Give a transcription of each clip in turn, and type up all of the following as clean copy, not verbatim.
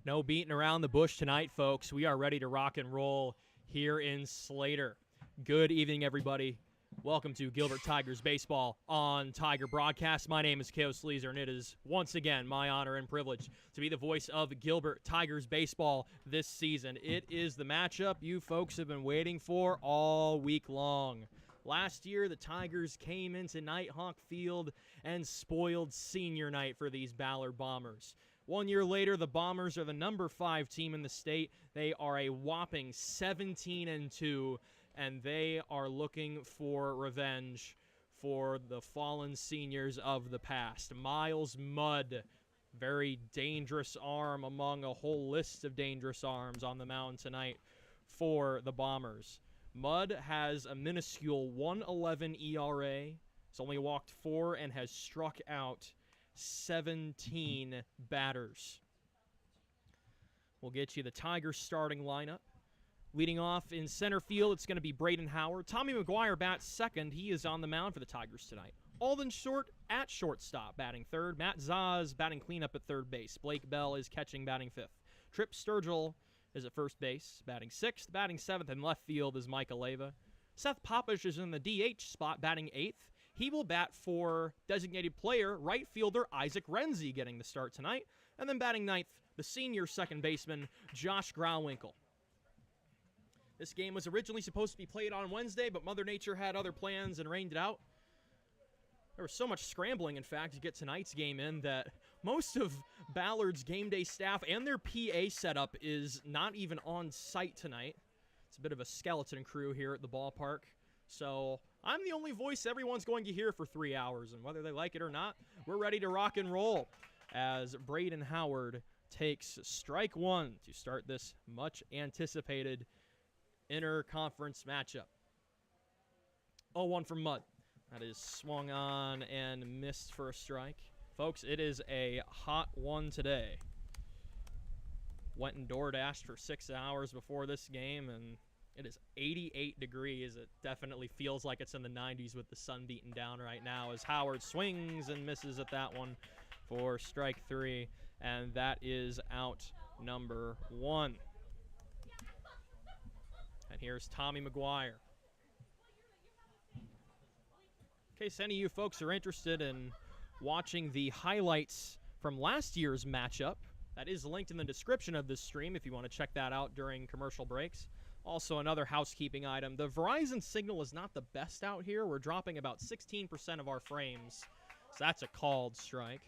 No beating around the bush tonight, folks. We are ready to rock and roll here in Slater. Good evening, everybody. Welcome to Gilbert Tigers Baseball on Tiger Broadcast. My name is Keo Sleazer, and it is once again my honor and privilege to be the voice of Gilbert Tigers Baseball this season. It is the matchup you folks have been waiting for all week long. Last year, the Tigers came into Nighthawk Field and spoiled senior night for these Ballard Bombers. 1 year later, the Bombers are the number 5 team in the state. They are a whopping 17-2, and they are looking for revenge for the fallen seniors of the past. Miles Mudd, very dangerous arm among a whole list of dangerous arms on the mound tonight for the Bombers. Mudd has a minuscule 1.11 ERA. He's only walked 4 and has struck out 17 batters. We'll get you the Tigers starting lineup. Leading off in center field, it's going to be Braden Howard. Tommy McGuire bats second. He is on the mound for the Tigers tonight. Alden Short at shortstop, batting third. Matt Zaz batting cleanup at third base. Blake Bell is catching, batting fifth. Trip Sturgill is at first base, batting sixth. Batting seventh in left field is Mike Aleva. Seth Popish is in the DH spot, batting eighth. He will bat for designated player, right fielder Isaac Renzi, getting the start tonight. And then batting ninth, the senior second baseman, Josh Grauwinkle. This game was originally supposed to be played on Wednesday, but Mother Nature had other plans and rained it out. There was so much scrambling, in fact, to get tonight's game in that most of Ballard's game day staff and their PA setup is not even on site tonight. It's a bit of a skeleton crew here at the ballpark. So I'm the only voice everyone's going to hear for 3 hours, and whether they like it or not, we're ready to rock and roll as Braden Howard takes strike one to start this much-anticipated inter-conference matchup. 0-1 from Mudd. That is swung on and missed for a strike. Folks, it is a hot one today. Went and door-dashed for 6 hours before this game, and it is 88 degrees. It definitely feels like it's in the 90s with the sun beating down right now as Howard swings and misses at that one for strike 3, and that is out number 1. And here's Tommy McGuire. In case any of you folks are interested in watching the highlights from last year's matchup, that is linked in the description of this stream if you want to check that out during commercial breaks. Also, another housekeeping item. The Verizon signal is not the best out here. We're dropping about 16% of our frames, so that's a called strike.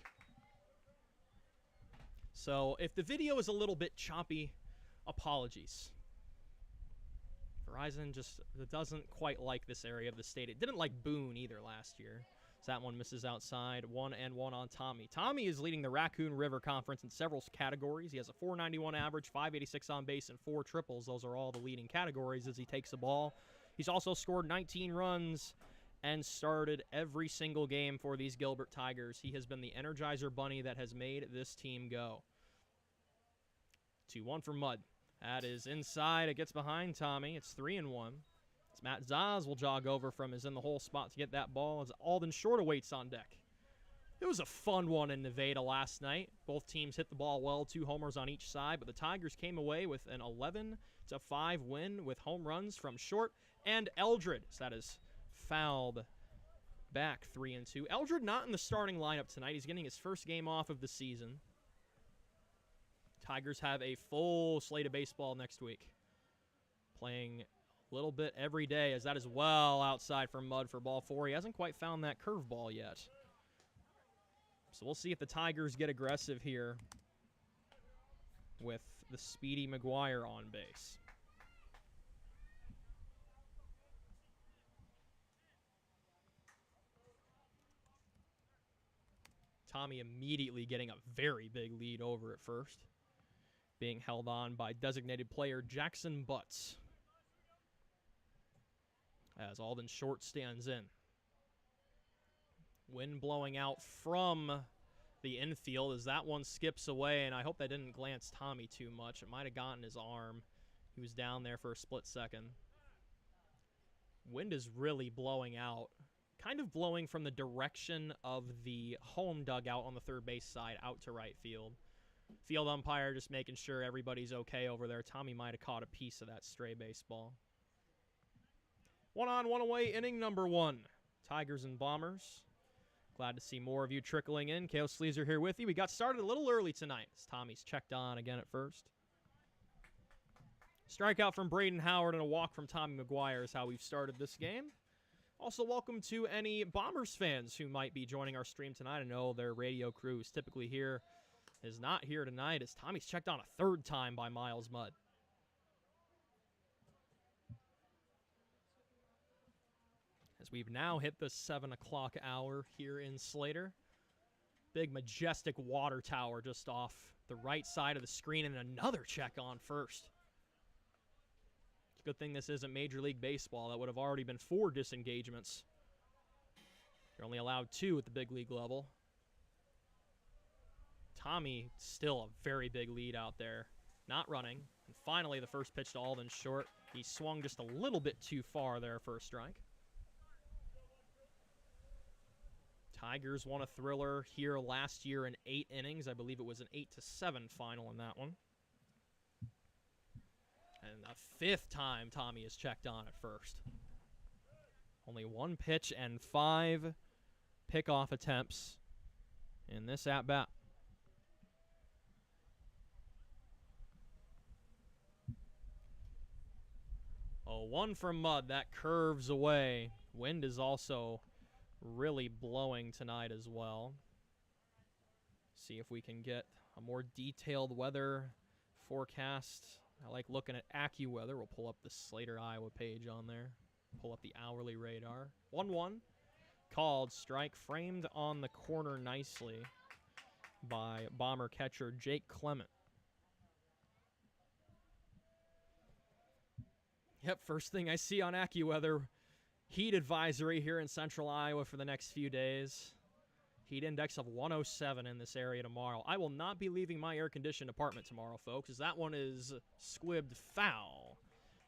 So if the video is a little bit choppy, apologies. Verizon just doesn't quite like this area of the state. It didn't like Boone either last year. So that one misses outside. 1-1 on Tommy. Tommy is leading the Raccoon River Conference in several categories. He has a .491 average, .586 on base, and 4 triples. Those are all the leading categories as he takes the ball. He's also scored 19 runs and started every single game for these Gilbert Tigers. He has been the Energizer Bunny that has made this team go. 2-1 for Mudd. That is inside. It gets behind Tommy. It's 3-1. It's Matt Zaz will jog over from his in-the-hole spot to get that ball as Alden Short awaits on deck. It was a fun one in Nevada last night. Both teams hit the ball well, 2 homers on each side, but the Tigers came away with an 11-5 win with home runs from Short and Eldred. So that is fouled back 3-2. Eldred not in the starting lineup tonight. He's getting his first game off of the season. Tigers have a full slate of baseball next week. Playing a little bit every day as that is well outside for Mudd for ball 4. He hasn't quite found that curveball yet. So we'll see if the Tigers get aggressive here with the speedy McGuire on base. Tommy immediately getting a very big lead over at first. Being held on by designated player Jackson Butts. As Alden Short stands in. Wind blowing out from the infield as that one skips away, and I hope that didn't glance Tommy too much. It might have gotten his arm. He was down there for a split second. Wind is really blowing out. Kind of blowing from the direction of the home dugout on the third base side out to right field. Field umpire just making sure everybody's okay over there. Tommy might have caught a piece of that stray baseball. 1 on, 1 away, inning number 1. Tigers and Bombers. Glad to see more of you trickling in. Chaos Sleazer here with you. We got started a little early tonight as Tommy's checked on again at first. Strikeout from Braden Howard and a walk from Tommy McGuire is how we've started this game. Also, welcome to any Bombers fans who might be joining our stream tonight. I know their radio crew is typically here. Is not here tonight as Tommy's checked on a 3rd time by Miles Mudd. As we've now hit the 7 o'clock hour here in Slater. Big majestic water tower just off the right side of the screen and another check on first. Good thing this isn't Major League Baseball. That would have already been 4 disengagements. You're only allowed 2 at the big league level. Tommy, still a very big lead out there. Not running. And finally, the first pitch to Alden short. He swung just a little bit too far there for a strike. Tigers won a thriller here last year in 8 innings. I believe it was an 8-7 final in that one. And a 5th time Tommy is checked on at first. Only 1 pitch and 5 pickoff attempts in this at-bat. Oh, 1 from Mudd. That curves away. Wind is also really blowing tonight as well. See if we can get a more detailed weather forecast. I like looking at AccuWeather. We'll pull up the Slater, Iowa page on there. Pull up the hourly radar. 1-1. Called strike, framed on the corner nicely by Bomber catcher Jake Clement. Yep, first thing I see on AccuWeather, heat advisory here in central Iowa for the next few days. Heat index of 107 in this area tomorrow. I will not be leaving my air-conditioned apartment tomorrow, folks, as that one is squibbed foul.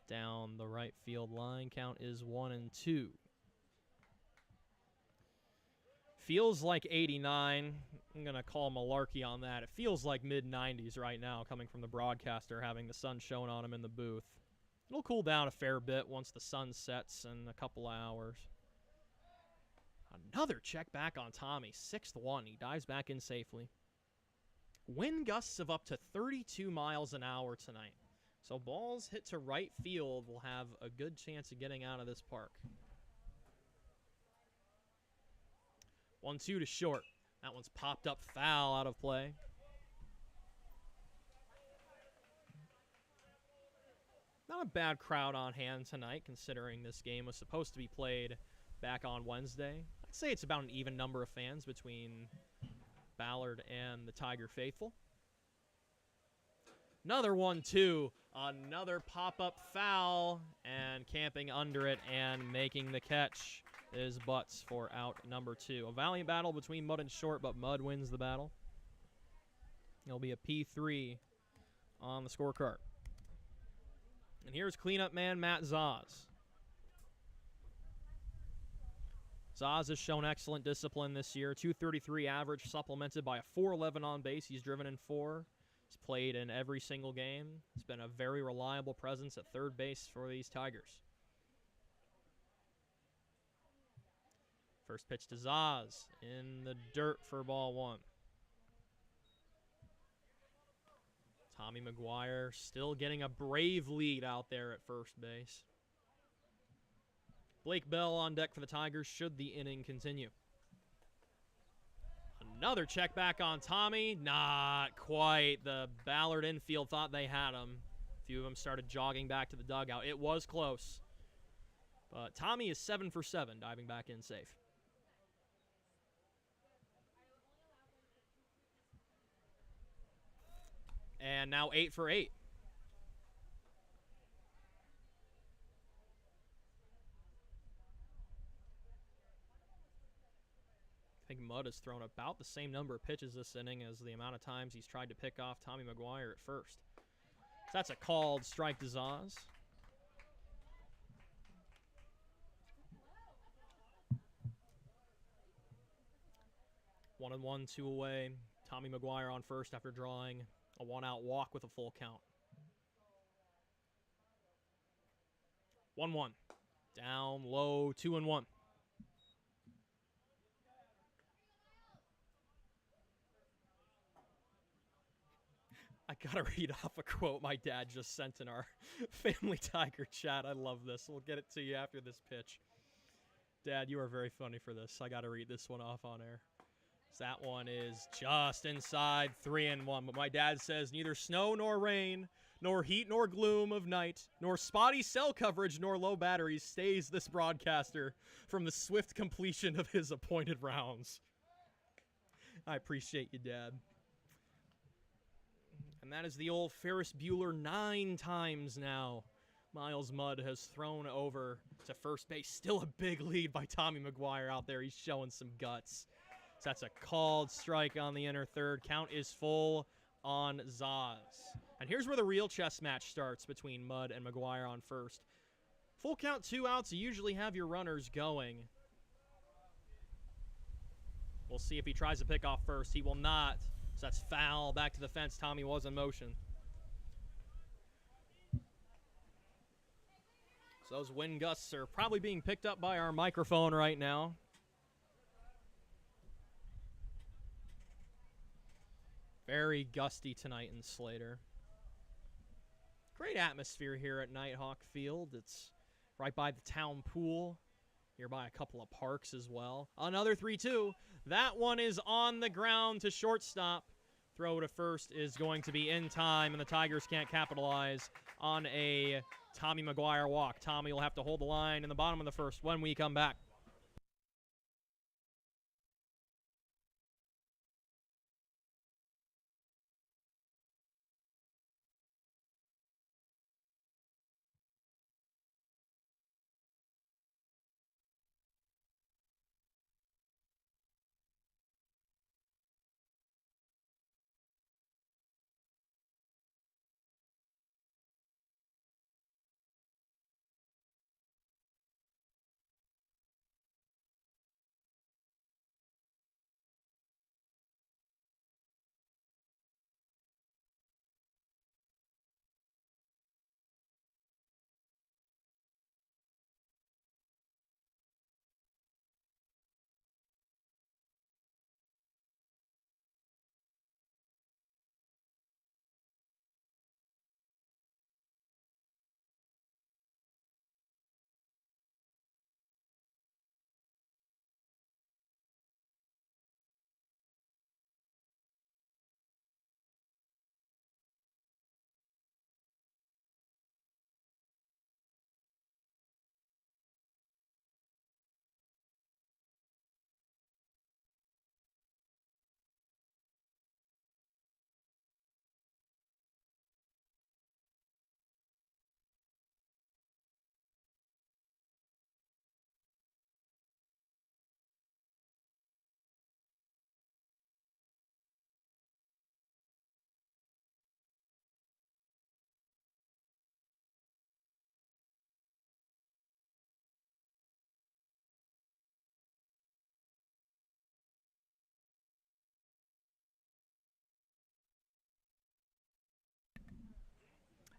Down the right field line, count is 1-2. Feels like 89. I'm going to call malarkey on that. It feels like mid-90s right now, coming from the broadcaster, having the sun shone on him in the booth. It'll cool down a fair bit once the sun sets in a couple of hours. Another check back on Tommy, 6-1. He dives back in safely. Wind gusts of up to 32 miles an hour tonight. So balls hit to right field will have a good chance of getting out of this park. 1-2 to short. That one's popped up foul out of play. Not a bad crowd on hand tonight, considering this game was supposed to be played back on Wednesday. I'd say it's about an even number of fans between Ballard and the Tiger faithful. Another 1-2. Another pop-up foul, and camping under it and making the catch is Butts for out number 2. A valiant battle between Mudd and Short, but Mudd wins the battle. It'll be a P3 on the scorecard. And here's cleanup man Matt Zaz. Zaz has shown excellent discipline this year. 233 average, supplemented by a 411 on base. He's driven in 4. He's played in every single game. He's been a very reliable presence at third base for these Tigers. First pitch to Zaz in the dirt for ball 1. Tommy McGuire still getting a brave lead out there at first base. Blake Bell on deck for the Tigers should the inning continue. Another check back on Tommy. Not quite. The Ballard infield thought they had him. A few of them started jogging back to the dugout. It was close. But Tommy is 7 for 7, diving back in safe. And now 8 for 8. I think Mudd has thrown about the same number of pitches this inning as the amount of times he's tried to pick off Tommy McGuire at first. So that's a called strike to Zaz. One and one, 2 away. Tommy McGuire on first after drawing a one-out walk with a full count. 1-1. Down low, 2-1. I gotta read off a quote my dad just sent in our Family Tiger chat. I love this. We'll get it to you after this pitch. Dad, you are very funny for this. I gotta read this one off on air. That one is just inside 3-1. But my dad says neither snow nor rain, nor heat nor gloom of night, nor spotty cell coverage nor low batteries stays this broadcaster from the swift completion of his appointed rounds. I appreciate you, Dad. And that is the old Ferris Bueller 9 times now. Miles Mudd has thrown over to first base. Still a big lead by Tommy McGuire out there. He's showing some guts. So that's a called strike on the inner third. Count is full on Zaz. And here's where the real chess match starts between Mudd and McGuire on first. Full count, 2 outs. You usually have your runners going. We'll see if he tries to pick off first. He will not. So that's foul. Back to the fence. Tommy was in motion. So those wind gusts are probably being picked up by our microphone right now. Very gusty tonight in Slater. Great atmosphere here at Nighthawk Field. It's right by the town pool. Nearby a couple of parks as well. Another 3-2. That one is on the ground to shortstop. Throw to first is going to be in time, and the Tigers can't capitalize on a Tommy McGuire walk. Tommy will have to hold the line in the bottom of the first when we come back.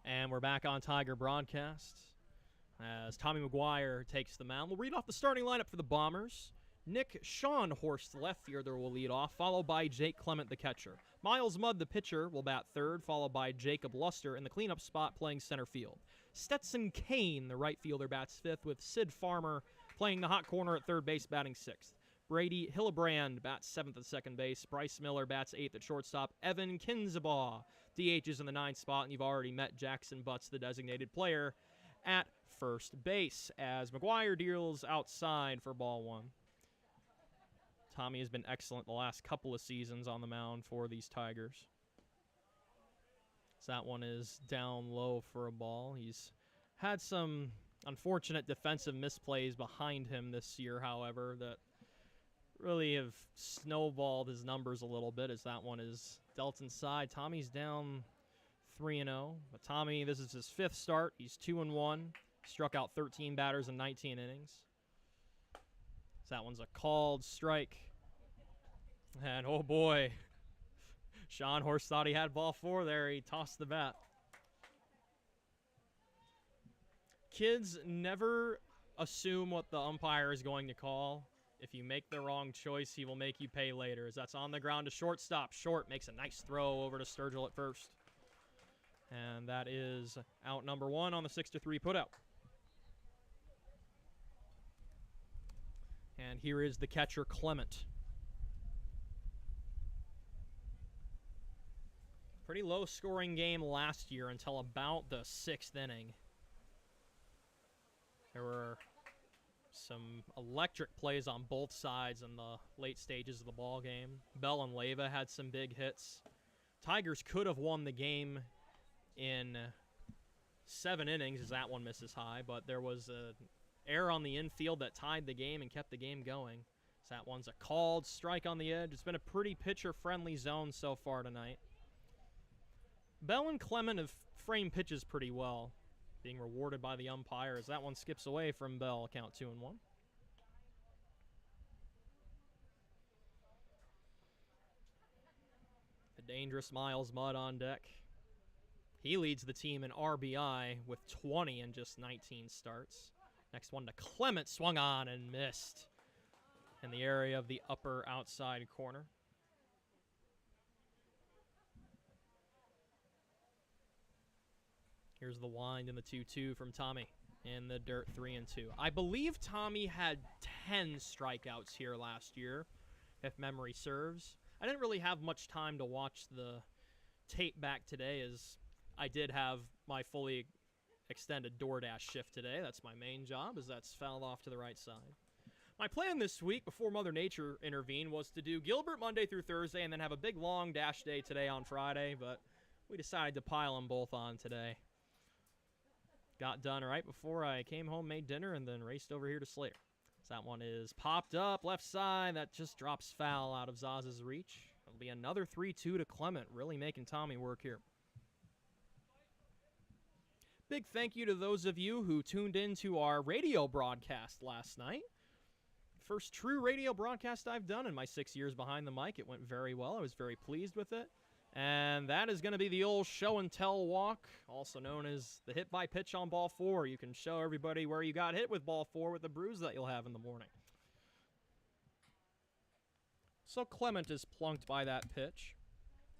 And we're back on Tiger Broadcast as Tommy McGuire takes the mound. We'll read off the starting lineup for the Bombers. Nick Schonhorst, the left fielder, will lead off, followed by Jake Clement, the catcher. Miles Mudd, the pitcher, will bat third, followed by Jacob Luster in the cleanup spot playing center field. Stetson Kane, the right fielder, bats fifth, with Sid Farmer playing the hot corner at third base, batting sixth. Brady Hillebrand bats seventh at second base. Bryce Miller bats eighth at shortstop. Evan Kinzabaugh DHs in the ninth spot, and you've already met Jackson Butts, the designated player, at first base as McGuire deals outside for ball one. Tommy has been excellent the last couple of seasons on the mound for these Tigers. So that one is down low for a ball. He's had some unfortunate defensive misplays behind him this year, however, that really have snowballed his numbers a little bit as that one is dealt inside. Tommy's down 3-0. But Tommy, this is his fifth start. He's 2-1. Struck out 13 batters in 19 innings. So that one's a called strike. And oh boy, Sean Horst thought he had ball 4 there. He tossed the bat. Kids, never assume what the umpire is going to call. If you make the wrong choice, he will make you pay later. As that's on the ground to shortstop. Short makes a nice throw over to Sturgill at first. And that is out number 1 on the 6-3 putout. And here is the catcher, Clement. Pretty low-scoring game last year until about the 6th inning. There were some electric plays on both sides in the late stages of the ball game. Bell and Leyva had some big hits. Tigers could have won the game in 7 innings as that one misses high, but there was an error on the infield that tied the game and kept the game going. So that one's a called strike on the edge. It's been a pretty pitcher-friendly zone so far tonight. Bell and Clement have framed pitches pretty well, being rewarded by the umpire as that one skips away from Bell, count 2-1. The dangerous Miles Mudd on deck. He leads the team in RBI with 20 in just 19 starts. Next one to Clement, swung on and missed in the area of the upper outside corner. Here's the wind and the 2-2 from Tommy in the dirt, 3-2. I believe Tommy had 10 strikeouts here last year, if memory serves. I didn't really have much time to watch the tape back today, as I did have my fully extended DoorDash shift today. That's my main job, as that's fouled off to the right side. My plan this week, before Mother Nature intervened, was to do Gilbert Monday through Thursday and then have a big long dash day today on Friday, but we decided to pile them both on today. Got done right before I came home, made dinner, and then raced over here to Slater. So that one is popped up, left side. That just drops foul out of Zaz's reach. It'll be another 3-2 to Clement, really making Tommy work here. Big thank you to those of you who tuned in to our radio broadcast last night. First true radio broadcast I've done in my 6 years behind the mic. It went very well. I was very pleased with it. And that is going to be the old show and tell walk, also known as the hit by pitch on ball 4. You can show everybody where you got hit with ball 4 with the bruise that you'll have in the morning. So Clement is plunked by that pitch.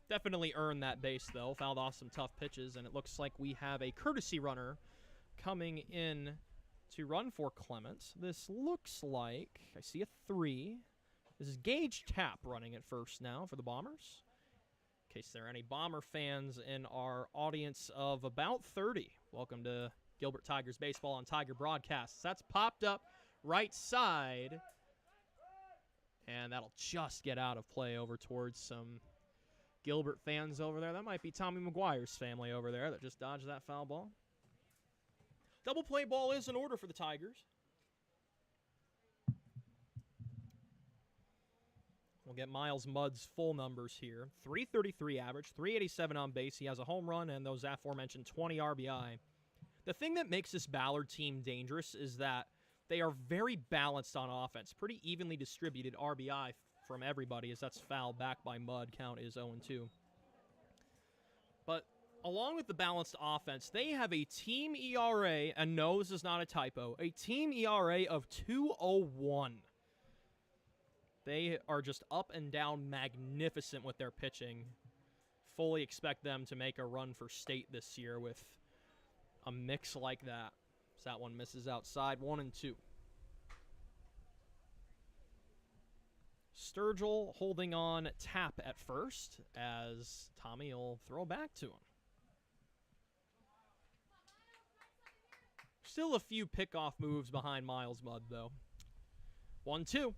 Definitely earned that base, though. Fouled off some tough pitches, and it looks like we have a courtesy runner coming in to run for Clement. This looks like, I see a 3. This is Gage Tapp running at first now for the Bombers. In case there are any Bomber fans in our audience of about 30. Welcome to Gilbert Tigers Baseball on Tiger Broadcasts. That's popped up right side. And that'll just get out of play over towards some Gilbert fans over there. That might be Tommy McGuire's family over there that just dodged that foul ball. Double play ball is in order for the Tigers. We'll get Miles Mudd's full numbers here. 333 average, 387 on base. He has a home run and those aforementioned 20 RBI. The thing that makes this Ballard team dangerous is that they are very balanced on offense. Pretty evenly distributed RBI from everybody, as that's fouled back by Mudd. Count is 0-2. But along with the balanced offense, they have a team ERA, and no, this is not a typo, a team ERA of 2.01. They are just up and down magnificent with their pitching. Fully expect them to make a run for state this year with a mix like that. So that one misses outside, 1-2. Sturgill holding on Tapp at first as Tommy will throw back to him. Still a few pickoff moves behind Miles Mudd, though. 1-2.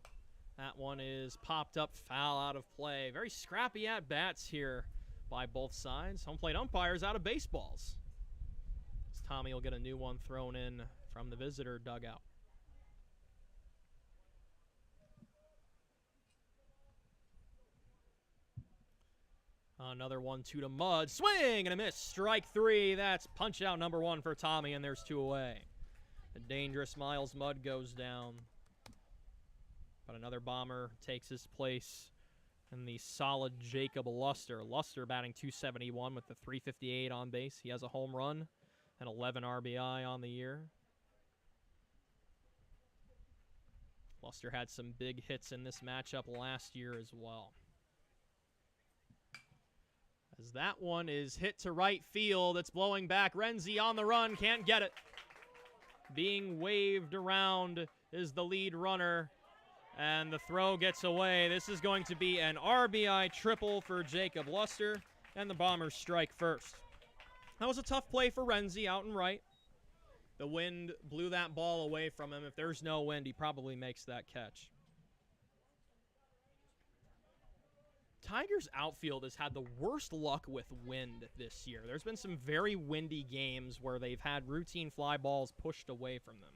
That one is popped up, foul out of play. Very scrappy at-bats here by both sides. Home plate umpires out of baseballs. As Tommy will get a new one thrown in from the visitor dugout. Another 1-2 to Mudd. Swing and a miss. Strike 3. That's punch out number 1 for Tommy, and there's 2 away. The dangerous Miles Mudd goes down. But another Bomber takes his place and the solid Jacob Luster. Luster batting .271 with the .358 on base. He has a home run and 11 RBI on the year. Luster had some big hits in this matchup last year as well. As that one is hit to right field, it's blowing back. Renzi on the run, can't get it. Being waved around is the lead runner, and the throw gets away. This is going to be an RBI triple for Jacob Luster, and the Bombers strike first. That was a tough play for Renzi out and right. The wind blew that ball away from him. If there's no wind, he probably makes that catch. Tigers outfield has had the worst luck with wind this year. There's been some very windy games where they've had routine fly balls pushed away from them.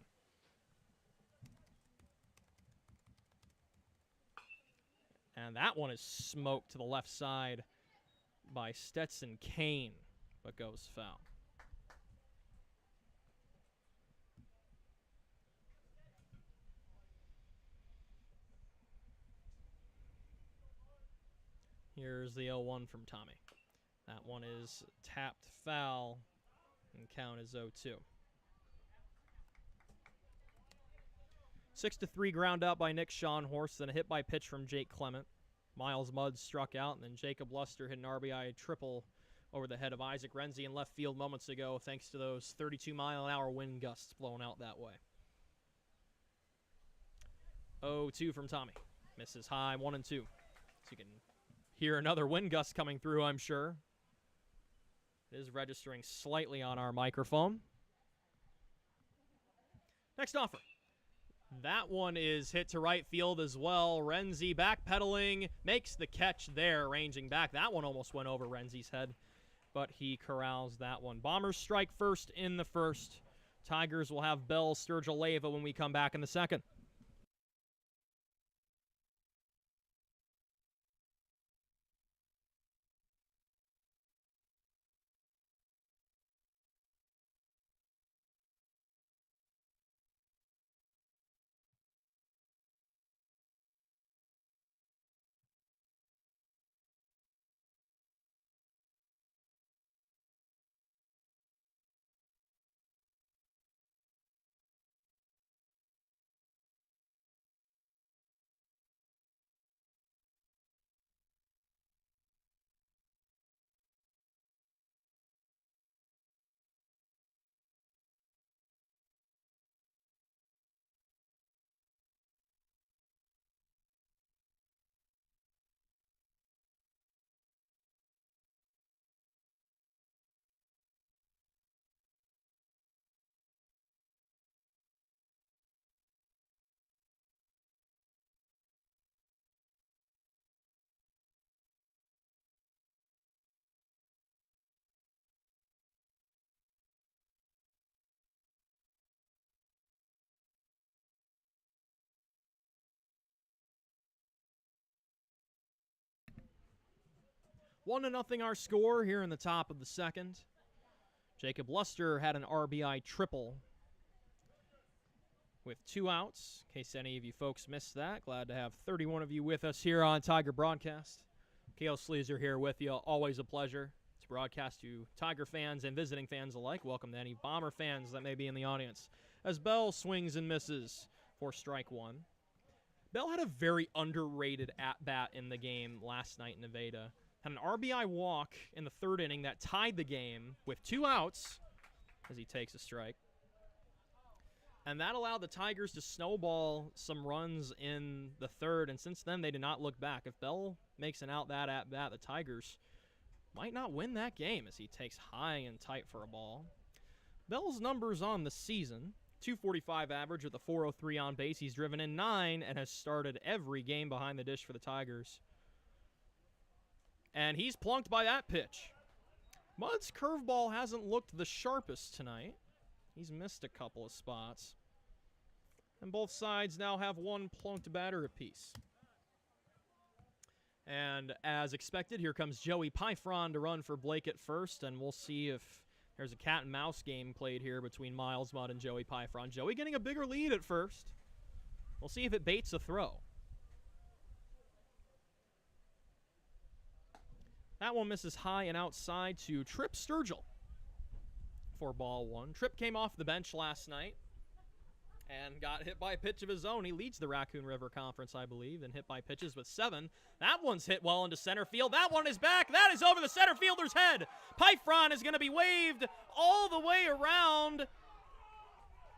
And that one is smoked to the left side by Stetson Kane, but goes foul. Here's the 0-1 from Tommy. That one is tapped foul, and count is 0-2. 6-3 ground out by Nick Schonhorst, then a hit by pitch from Jake Clement. Miles Mudd struck out, and then Jacob Luster hit an RBI triple over the head of Isaac Renzi in left field moments ago, thanks to those 32-mile-an-hour wind gusts blowing out that way. 0-2 from Tommy. Misses high, 1-2. So you can hear another wind gust coming through, I'm sure. It is registering slightly on our microphone. Next offer. That one is hit to right field as well. Renzi backpedaling, makes the catch there, ranging back. That one almost went over Renzi's head, but he corrals that one. Bombers strike first in the first. Tigers will have Bell Sturgill-Leyva when we come back in the second. One to nothing our score here in the top of the second. Jacob Luster had an RBI triple with 2 outs. In case any of you folks missed that, glad to have 31 of you with us here on Tiger Broadcast. Kale Sleazer here with you. Always a pleasure to broadcast to Tiger fans and visiting fans alike. Welcome to any Bomber fans that may be in the audience. As Bell swings and misses for strike one. Bell had a very underrated at-bat in the game last night in Nevada. Had an RBI walk in the third inning that tied the game with 2 outs as he takes a strike. And that allowed the Tigers to snowball some runs in the third, and since then they did not look back. If Bell makes an out that at-bat, the Tigers might not win that game as he takes high and tight for a ball. Bell's numbers on the season, .245 average with a .403 on base. He's driven in 9 and has started every game behind the dish for the Tigers. And he's plunked by that pitch. Mudd's curveball hasn't looked the sharpest tonight. He's missed a couple of spots. And both sides now have 1 plunked batter apiece. And as expected, here comes Joey Pyfron to run for Blake at first, and we'll see if there's a cat and mouse game played here between Miles Mudd and Joey Pyfron. Joey getting a bigger lead at first. We'll see if it baits a throw. That one misses high and outside to Trip Sturgill for ball one. Tripp came off the bench last night and got hit by a pitch of his own. He leads the Raccoon River Conference, I believe, and hit by pitches with 7. That one's hit well into center field. That one is back. That is over the center fielder's head. Pyfron is going to be waved all the way around.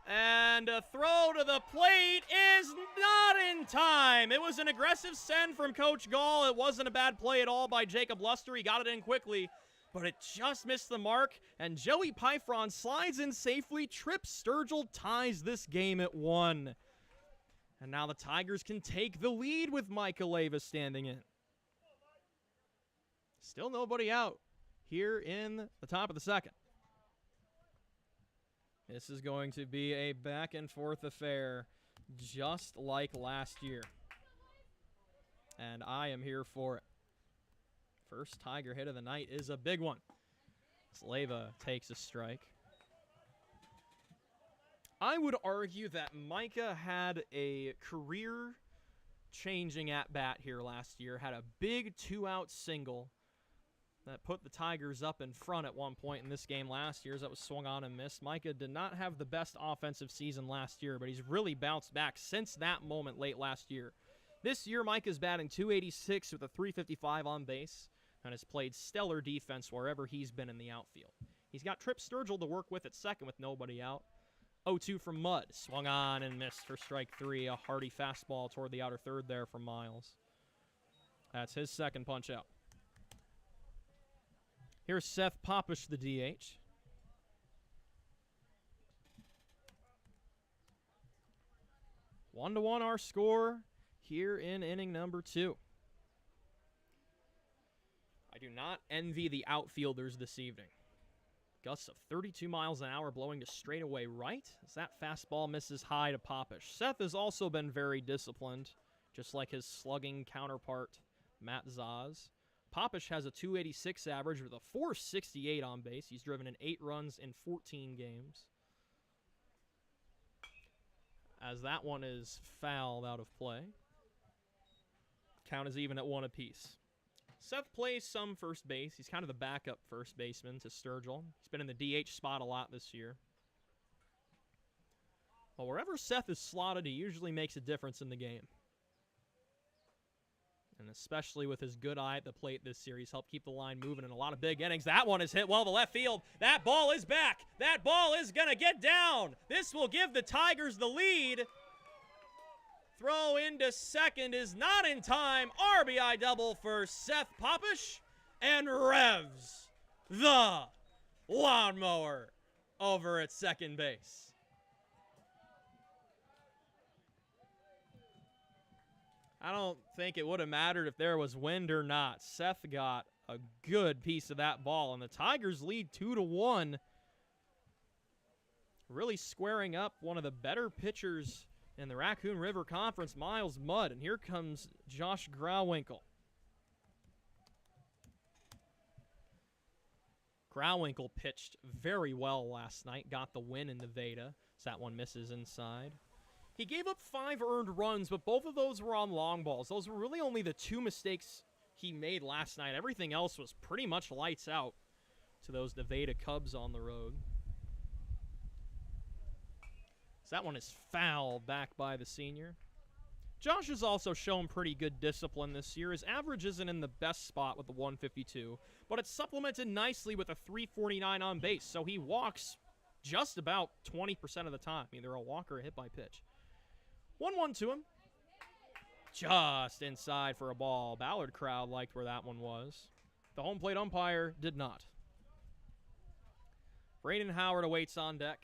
And a throw to the plate is not in time. It was an aggressive send from Coach Gall. It wasn't a bad play at all by Jacob Luster. He got it in quickly, but it just missed the mark, and Joey Pyfron slides in safely. Trip Sturgill ties this game at 1. And now the Tigers can take the lead with Micah Leyva standing in. Still nobody out here in the top of the second. This is going to be a back-and-forth affair just like last year. And I am here for it. First Tiger hit of the night is a big one. Leyva takes a strike. I would argue that Micah had a career-changing at-bat here last year. Had a big 2-out single that put the Tigers up in front at one point in this game last year as that was swung on and missed. Micah did not have the best offensive season last year, but he's really bounced back since that moment late last year. This year, Micah's batting .286 with a .355 on base and has played stellar defense wherever he's been in the outfield. He's got Trip Sturgill to work with at second with nobody out. 0-2 from Mudd. Swung on and missed for strike 3. A hearty fastball toward the outer third there from Miles. That's his second punch out. Here's Seth Popish, the DH. One to one our score here in inning number 2. I do not envy the outfielders this evening. Gusts of 32 miles an hour blowing to straightaway right as that fastball misses high to Popish. Seth has also been very disciplined, just like his slugging counterpart, Matt Zaz. Popish has a .286 average with a .468 on base. He's driven in 8 runs in 14 games. As that one is fouled out of play. Count is even at 1 apiece. Seth plays some first base. He's kind of the backup first baseman to Sturgill. He's been in the DH spot a lot this year. Well, wherever Seth is slotted, he usually makes a difference in the game. And especially with his good eye at the plate this series, helped keep the line moving in a lot of big innings. That one is hit well to left field. That ball is back. That ball is going to get down. This will give the Tigers the lead. Throw into second is not in time. RBI double for Seth Popish. And revs the lawnmower over at second base. I don't think it would have mattered if there was wind or not. Seth got a good piece of that ball, and the Tigers lead 2-1. Really squaring up one of the better pitchers in the Raccoon River Conference, Miles Mudd. And here comes Josh Grauwinkle. Grauwinkle pitched very well last night, got the win in Nevada. So that one misses inside. He gave up 5 earned runs, but both of those were on long balls. Those were really only the 2 mistakes he made last night. Everything else was pretty much lights out to those Nevada Cubs on the road. So that one is fouled back by the senior. Josh has also shown pretty good discipline this year. His average isn't in the best spot with the 152, but it's supplemented nicely with a 349 on base, so he walks just about 20% of the time, either a walk or a hit by pitch. 1-1 to him. Just inside for a ball. Ballard crowd liked where that one was. The home plate umpire did not. Braden Howard awaits on deck.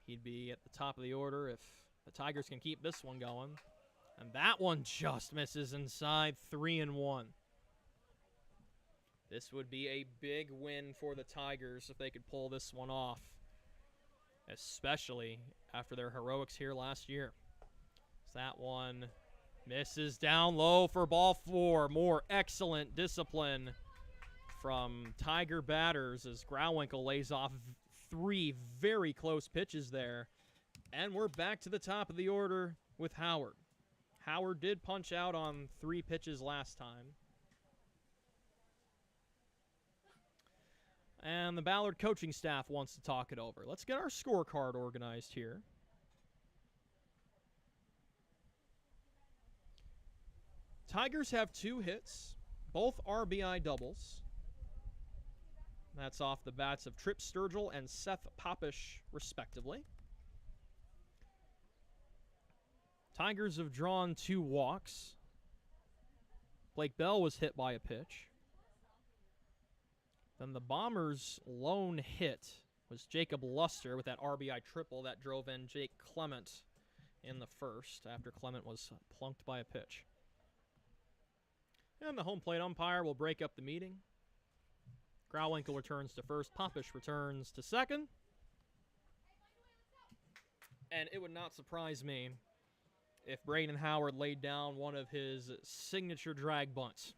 He'd be at the top of the order if the Tigers can keep this one going. And that one just misses inside. 3-1. This would be a big win for the Tigers if they could pull this one off, especially after their heroics here last year. So that one misses down low for ball 4. More excellent discipline from Tiger batters as Grauwinkle lays off 3 very close pitches there. And we're back to the top of the order with Howard. Howard did punch out on 3 pitches last time. And the Ballard coaching staff wants to talk it over. Let's get our scorecard organized here. Tigers have 2 hits, both RBI doubles. That's off the bats of Trip Sturgill and Seth Popish, respectively. Tigers have drawn 2 walks. Blake Bell was hit by a pitch. Then the Bombers' lone hit was Jacob Luster with that RBI triple that drove in Jake Clement in the first after Clement was plunked by a pitch. And the home plate umpire will break up the meeting. Grauwinkle returns to first. Popish returns to second. And it would not surprise me if Braden Howard laid down one of his signature drag bunts.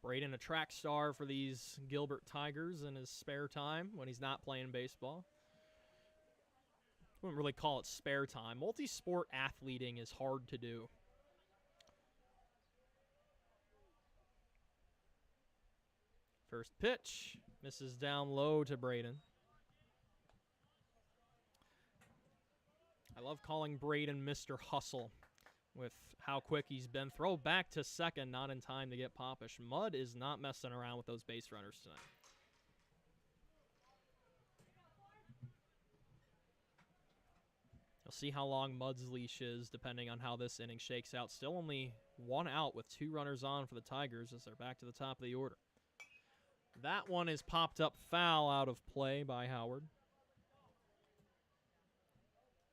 Braden, a track star for these Gilbert Tigers in his spare time when he's not playing baseball. I wouldn't really call it spare time. Multi-sport athleting is hard to do. First pitch, misses down low to Braden. I love calling Braden Mr. Hustle with how quick he's been. Throw back to second, not in time to get Popish. Mudd is not messing around with those base runners tonight. You'll see how long Mudd's leash is depending on how this inning shakes out. Still only 1 out with 2 runners on for the Tigers as they're back to the top of the order. That one is popped up foul out of play by Howard.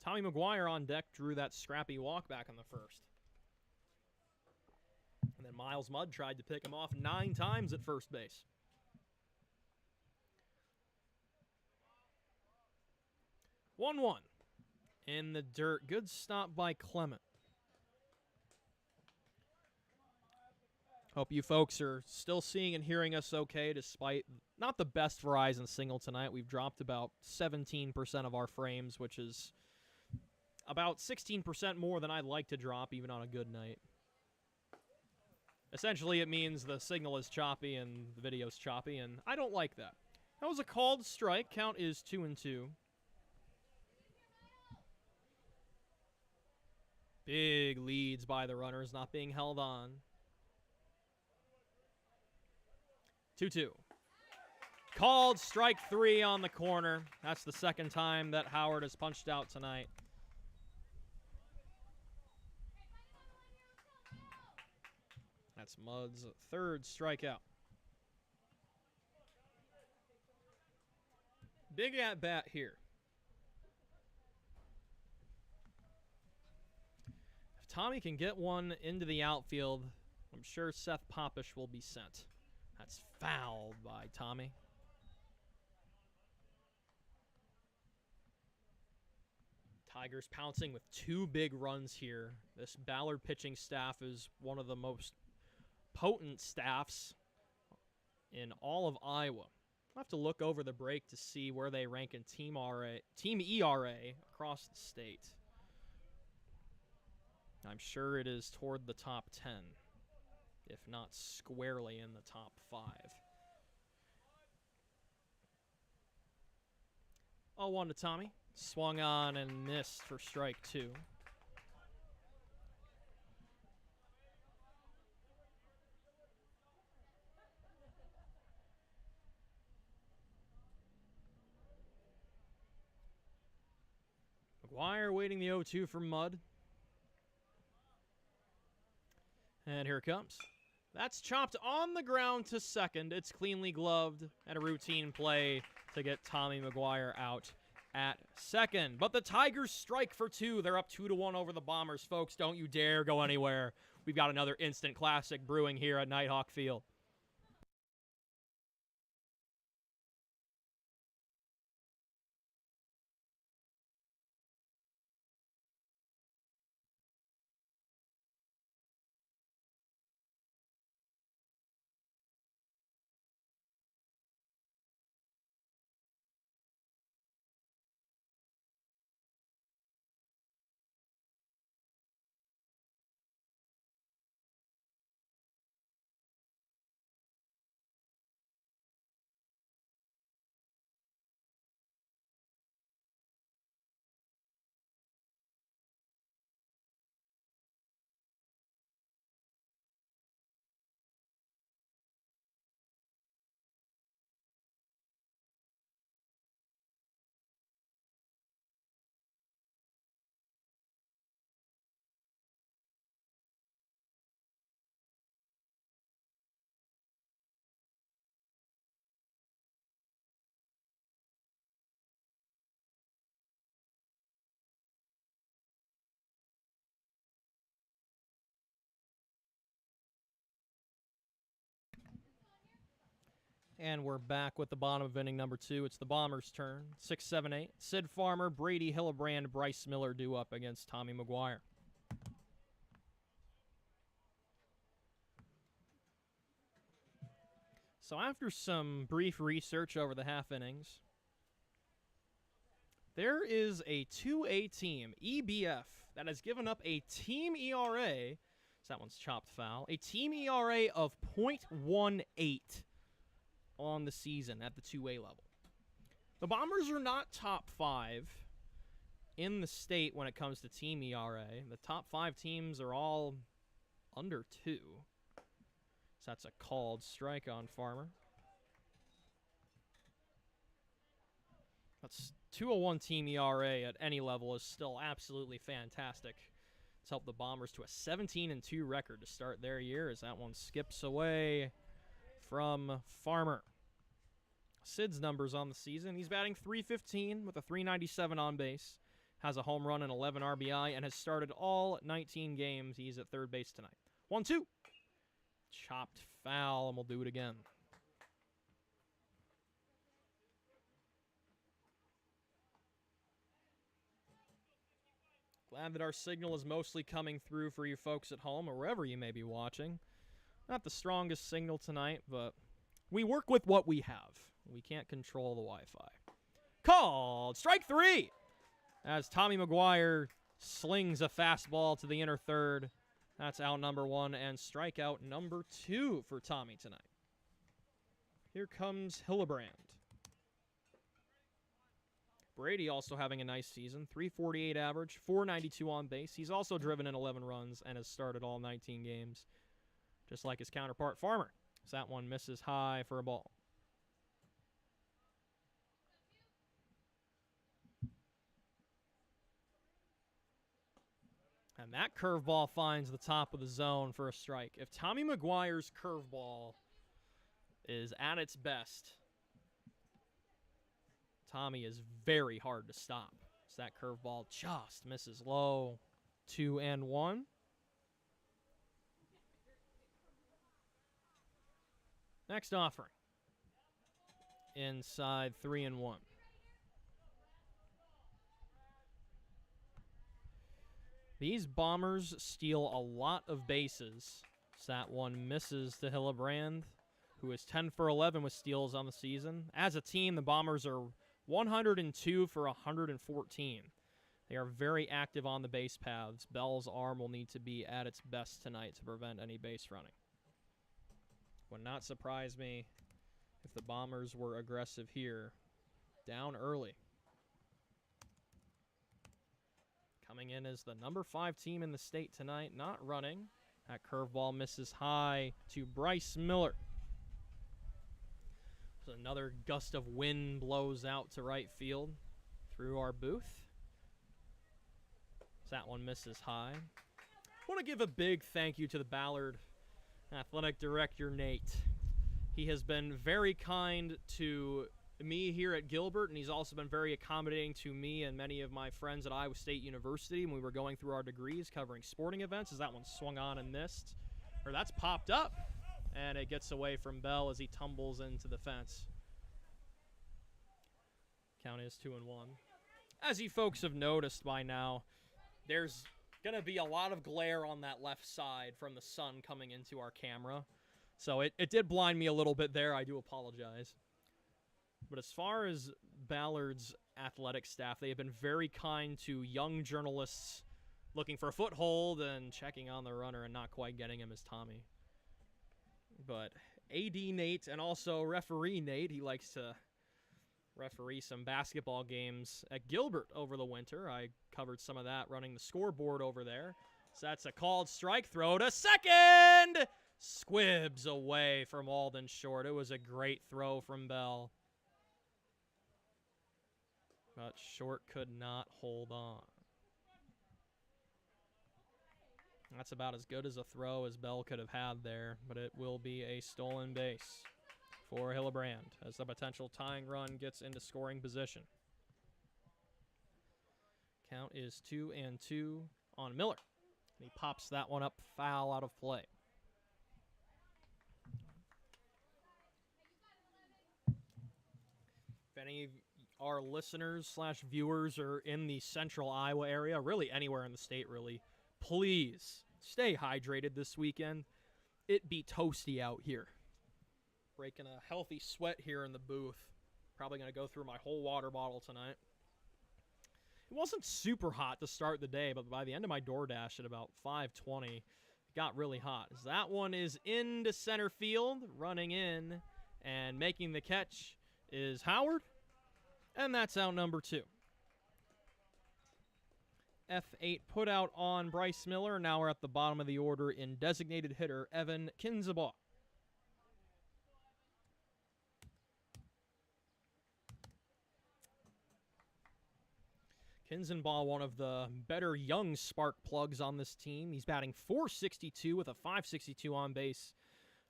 Tommy McGuire on deck drew that scrappy walk back in the first. And then Miles Mudd tried to pick him off 9 times at first base. One in the dirt. Good stop by Clement. Hope you folks are still seeing and hearing us okay despite not the best Verizon signal tonight. We've dropped about 17% of our frames, which is about 16% more than I'd like to drop even on a good night. Essentially, it means the signal is choppy and the video's choppy, and I don't like that. That was a called strike. Count is 2-2. Big leads by the runners not being held on. 2-2. Called strike 3 on the corner. That's the second time that Howard has punched out tonight. That's Mudd's 3rd strikeout. Big at bat here. If Tommy can get one into the outfield, I'm sure Seth Popish will be sent. That's fouled by Tommy. Tigers pouncing with 2 big runs here. This Ballard pitching staff is one of the most potent staffs in all of Iowa. I'll have to look over the break to see where they rank in team ERA across the state. I'm sure it is toward the top 10, if not squarely in the top 5. 0-1 to Tommy. Swung on and missed for strike 2. McGuire waiting the 0-2 for Mudd. And here it comes. That's chopped on the ground to second. It's cleanly gloved and a routine play to get Tommy McGuire out at second. But the Tigers strike for 2. They're up 2-1 over the Bombers. Folks, don't you dare go anywhere. We've got another instant classic brewing here at Nighthawk Field. And we're back with the bottom of inning number 2. It's the Bombers' turn. 6, 7, 8. Sid Farmer, Brady Hillebrand, Bryce Miller due up against Tommy McGuire. So after some brief research over the half innings, there is a 2A team, EBF, that has given up a team ERA, so that one's chopped foul, a team ERA of .18 on the season at the 2A level. The Bombers are not top 5 in the state when it comes to team ERA. The top 5 teams are all under 2. So that's a called strike on Farmer. That's 201 team ERA at any level is still absolutely fantastic. It's helped the Bombers to a 17-2 record to start their year as that one skips away from Farmer. Sid's numbers on the season. He's batting .315 with a .397 on base. Has a home run and 11 RBI and has started all 19 games. He's at third base tonight. 1-2. Chopped foul, and we'll do it again. Glad that our signal is mostly coming through for you folks at home or wherever you may be watching. Not the strongest signal tonight, but we work with what we have. We can't control the Wi-Fi. Called strike 3 as Tommy McGuire slings a fastball to the inner third. That's out number 1 and strikeout number 2 for Tommy tonight. Here comes Hillebrand. Brady also having a nice season. .348 average, .492 on base. He's also driven in 11 runs and has started all 19 games, just like his counterpart Farmer. So that one misses high for a ball. And that curveball finds the top of the zone for a strike. If Tommy McGuire's curveball is at its best, Tommy is very hard to stop. So that curveball just misses low. 2-1. Next offering. Inside 3-1. These Bombers steal a lot of bases. So that one misses to Hillebrand, who is 10 for 11 with steals on the season. As a team, the Bombers are 102 for 114. They are very active on the base paths. Bell's arm will need to be at its best tonight to prevent any base running. Would not surprise me if the Bombers were aggressive here. Down early. Coming in as the number 5 team in the state tonight, not running. That curveball misses high to Bryce Miller. So another gust of wind blows out to right field through our booth. So that one misses high. I want to give a big thank you to the Ballard athletic director, Nate. He has been very kind to me here at Gilbert, and he's also been very accommodating to me and many of my friends at Iowa State University when we were going through our degrees covering sporting events, as that one swung on and missed. Or that's popped up, and it gets away from Bell as he tumbles into the fence. Count is 2-1. As you folks have noticed by now, there's going to be a lot of glare on that left side from the sun coming into our camera. So it did blind me a little bit there. I do apologize. But as far as Ballard's athletic staff, they have been very kind to young journalists looking for a foothold and checking on the runner and not quite getting him as Tommy. But AD Nate and also referee Nate, he likes to referee some basketball games at Gilbert over the winter. I covered some of that running the scoreboard over there. So that's a called strike. Throw to second! Squibs away from Alden Short. It was a great throw from Bell. But Short could not hold on. That's about as good as a throw as Bell could have had there, but it will be a stolen base for Hillebrand as the potential tying run gets into scoring position. Count is 2-2 on Miller. And he pops that one up foul out of play. any of our listeners / viewers are in the central Iowa area, really anywhere in the state, really, please stay hydrated this weekend. It be toasty out here. Breaking a healthy sweat here in the booth. Probably going to go through my whole water bottle tonight. It wasn't super hot to start the day, but by the end of my DoorDash at about 5:20, it got really hot. As that one is into center field, running in, and making the catch is Howard, and that's out number 2. F8 put out on Bryce Miller. Now we're at the bottom of the order in designated hitter Evan Kinzabaugh. Kinzenbaugh, one of the better young spark plugs on this team. He's batting .462 with a .562 on base.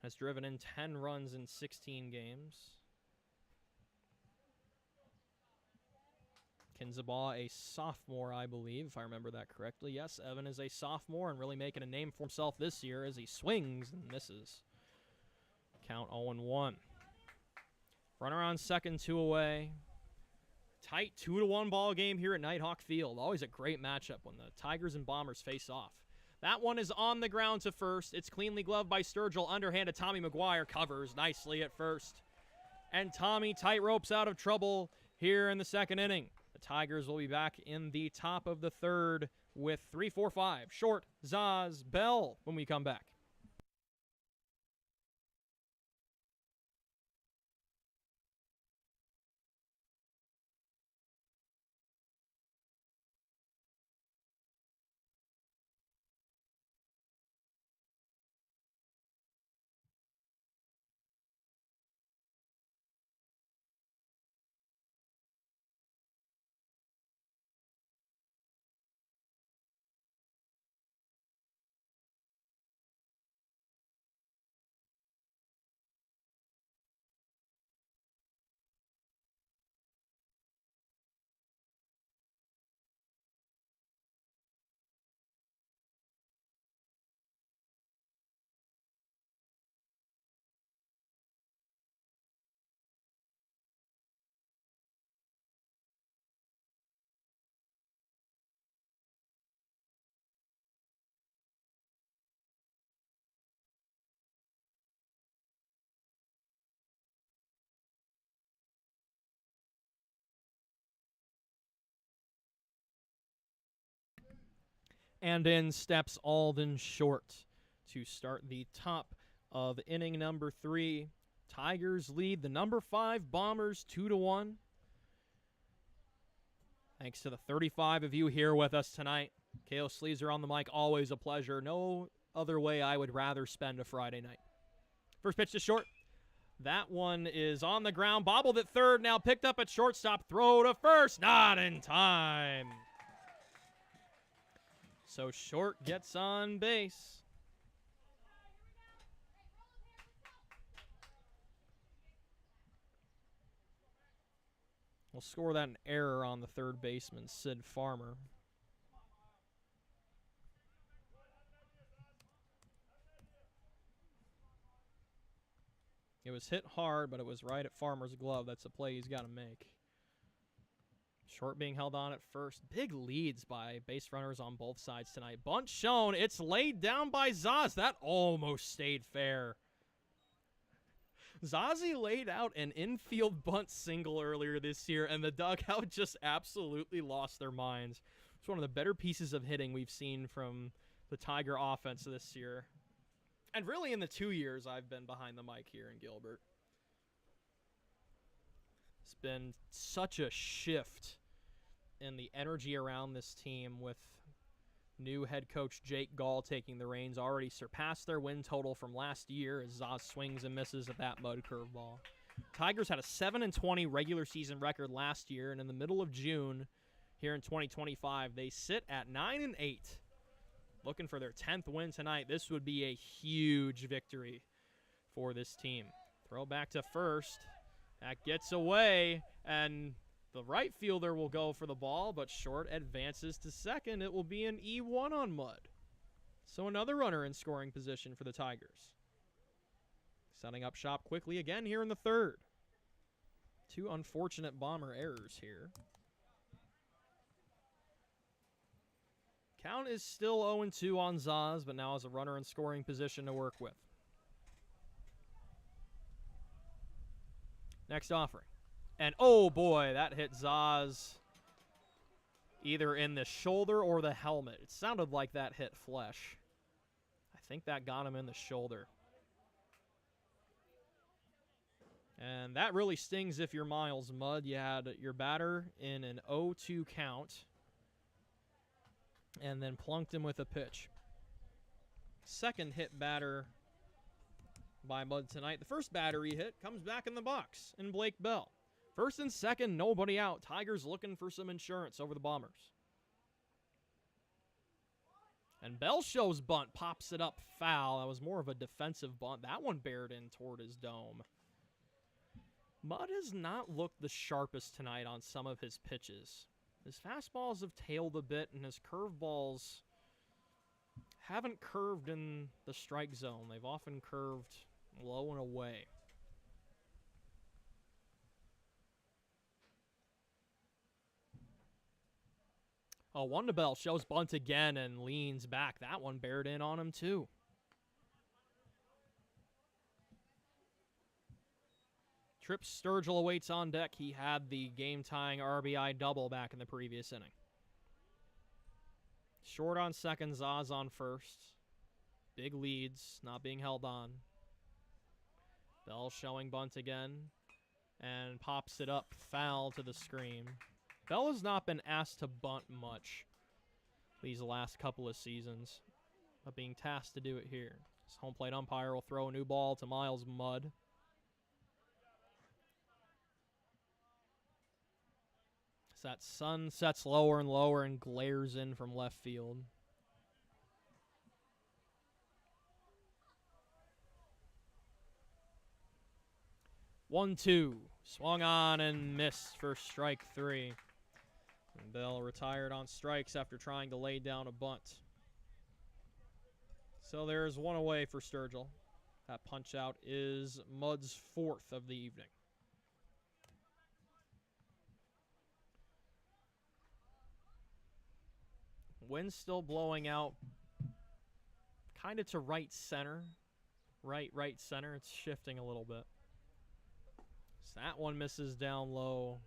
Has driven in 10 runs in 16 games. Kinzabaugh, a sophomore, I believe, if I remember that correctly. Yes, Evan is a sophomore and really making a name for himself this year as he swings and misses. Count 0-1. Runner on second, 2 away. Tight 2-1 ball game here at Nighthawk Field. Always a great matchup when the Tigers and Bombers face off. That one is on the ground to first. It's cleanly gloved by Sturgill. Underhand to Tommy McGuire. Covers nicely at first. And Tommy tight ropes out of trouble here in the second inning. The Tigers will be back in the top of the third with 3-4-5. Short, Zaz, Bell when we come back. And in steps Alden Short to start the top of inning number 3. Tigers lead the number 5 Bombers 2-1. Thanks to the 35 of you here with us tonight. K.O. Sleazer on the mic, always a pleasure. No other way I would rather spend a Friday night. First pitch to Short. That one is on the ground, bobbled at third, now picked up at shortstop, throw to first, not in time. So Short gets on base. We'll score that an error on the third baseman, Sid Farmer. It was hit hard, but it was right at Farmer's glove. That's a play he's got to make. Short being held on at first. Big leads by base runners on both sides tonight. Bunt shown. It's laid down by Zaz. That almost stayed fair. Zazie laid out an infield bunt single earlier this year, and the dugout just absolutely lost their minds. It's one of the better pieces of hitting we've seen from the Tiger offense this year. And really in the 2 years I've been behind the mic here in Gilbert. It's been such a shift in the energy around this team with new head coach Jake Gall taking the reins. Already surpassed their win total from last year as Zaz swings and misses at that mud curveball. Tigers had a 7-20 regular season record last year, and in the middle of June here in 2025, they sit at 9-8. Looking for their 10th win tonight. This would be a huge victory for this team. Throw back to first. That gets away, and the right fielder will go for the ball, but Short advances to second. It will be an E1 on mud. So another runner in scoring position for the Tigers. Setting up shop quickly again here in the third. Two unfortunate Bomber errors here. Count is still 0-2 on Zaz, but now has a runner in scoring position to work with. Next offering. And oh boy, that hit Zaz either in the shoulder or the helmet. It sounded like that hit flesh. I think that got him in the shoulder. And that really stings if you're Miles Mudd. You had your batter in an 0-2 count and then plunked him with a pitch. Second hit batter by Mudd tonight. The first batter he hit comes back in the box in Blake Bell. First and second, nobody out. Tigers looking for some insurance over the Bombers. And Bell shows bunt, pops it up foul. That was more of a defensive bunt. That one bared in toward his dome. Mudd has not looked the sharpest tonight on some of his pitches. His fastballs have tailed a bit, and his curveballs haven't curved in the strike zone. They've often curved low and away. Oh, 1-0 shows bunt again and leans back. That one bared in on him, too. Trip Sturgill awaits on deck. He had the game-tying RBI double back in the previous inning. Short on second, Zaz on first. Big leads, not being held on. Bell showing bunt again and pops it up foul to the screen. Bell has not been asked to bunt much these last couple of seasons, but being tasked to do it here. His home plate umpire will throw a new ball to Miles Mudd. As that sun sets lower and lower and glares in from left field. One-two. Swung on and missed for strike three. And Bell retired on strikes after trying to lay down a bunt. So there's one away for Sturgill. That punch out is Mudd's fourth of the evening. Wind still blowing out kind of to right center. Right center. It's shifting a little bit. So that one misses down low.